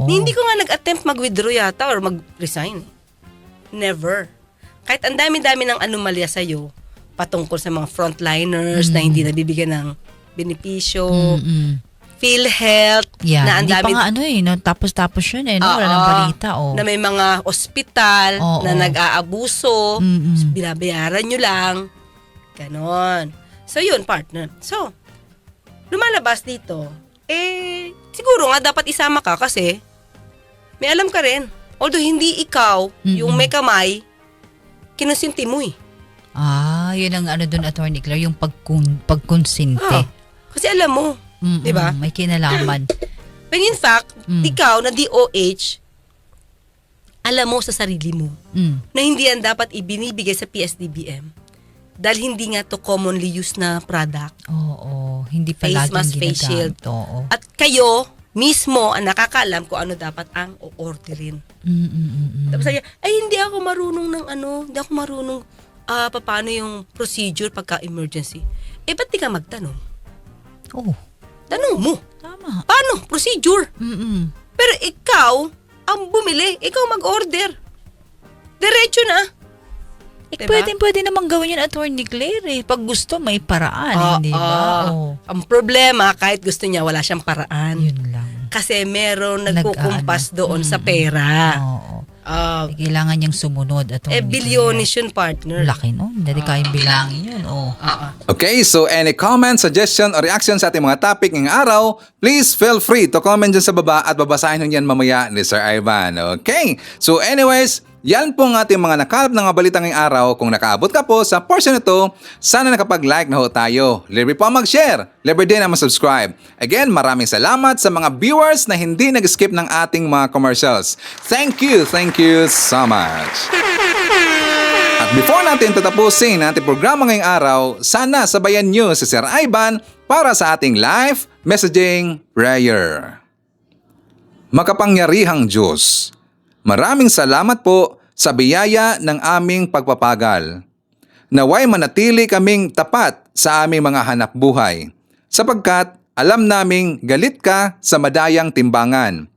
Hindi ko nga nag-attempt mag-withdraw yata or mag-resign. Never. Kahit ang dami-dami ng anomalya sa'yo, patungkol sa mga frontliners na hindi nabibigyan ng benepisyo, PhilHealth, na ang hindi dami, pa nga no? Tapos yun no? Wala nang balita, na may mga ospital na nag-aabuso, binabayaran nyo lang, ganon. So yun, partner. So, lumalabas dito, siguro nga dapat isama ka kasi may alam ka rin. Although hindi ikaw yung may kamay, kinusinti mo eh. Yun ang doon, Attorney Claire, yung pagkonsinte. Kasi alam mo, di ba? May kinalaman. But in fact, ikaw na DOH, alam mo sa sarili mo na hindi yan dapat ibinibigay sa PSDBM dahil hindi nga to commonly used na product. Hindi face palaging mask, face shield. ginagamit. At kayo mismo ang nakakaalam kung ano dapat ang o-orderin. Tapos sabi, hindi ako marunong hindi ako marunong paano yung procedure pagka emergency. Ba't di ka magtanong? Tanong mo. Tama. Paano? Procedure. Pero ikaw, ang bumili, ikaw mag-order. Diretso na. Diba? Pwede namang gawin yun, Attorney Claire. Pag gusto, may paraan, di ba? Ang problema, kahit gusto niya, wala siyang paraan. Yun lang. Kasi meron nagkukumpas doon sa pera. Kailangan niyang sumunod, Attorney bilyones yun, partner. Laki no? Hindi kayang bilangin yun. Okay, so any comment, suggestion, or reaction sa ating mga topic ngayong araw, please feel free to comment dyan sa baba at babasahin nyo yan mamaya ni Sir Ivan. Okay, so anyways, yan po ang ating mga nakalap na mga balita ngayong araw. Kung nakaabot ka po sa portion ito, sana nakapag-like na ho tayo. Libre po mag-share. Libre din na mag-subscribe. Again, maraming salamat sa mga viewers na hindi nag-skip ng ating mga commercials. Thank you so much. At before natin tatapusin ang ating programa ngayong araw, sana sabayan nyo si Sir Ivan para sa ating live messaging prayer. Makapangyarihang Diyos, maraming salamat po sa biyaya ng aming pagpapagal. Naway manatili kaming tapat sa aming mga hanap buhay, sapagkat alam naming galit ka sa madayang timbangan.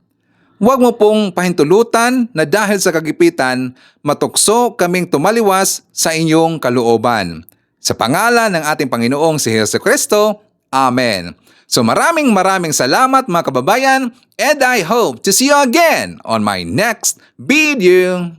Huwag mo pong pahintulutan na dahil sa kagipitan, matukso kaming tumaliwas sa inyong kalooban. Sa pangalan ng ating Panginoong si Jesucristo, Amen. So maraming salamat mga kababayan, and I hope to see you again on my next video.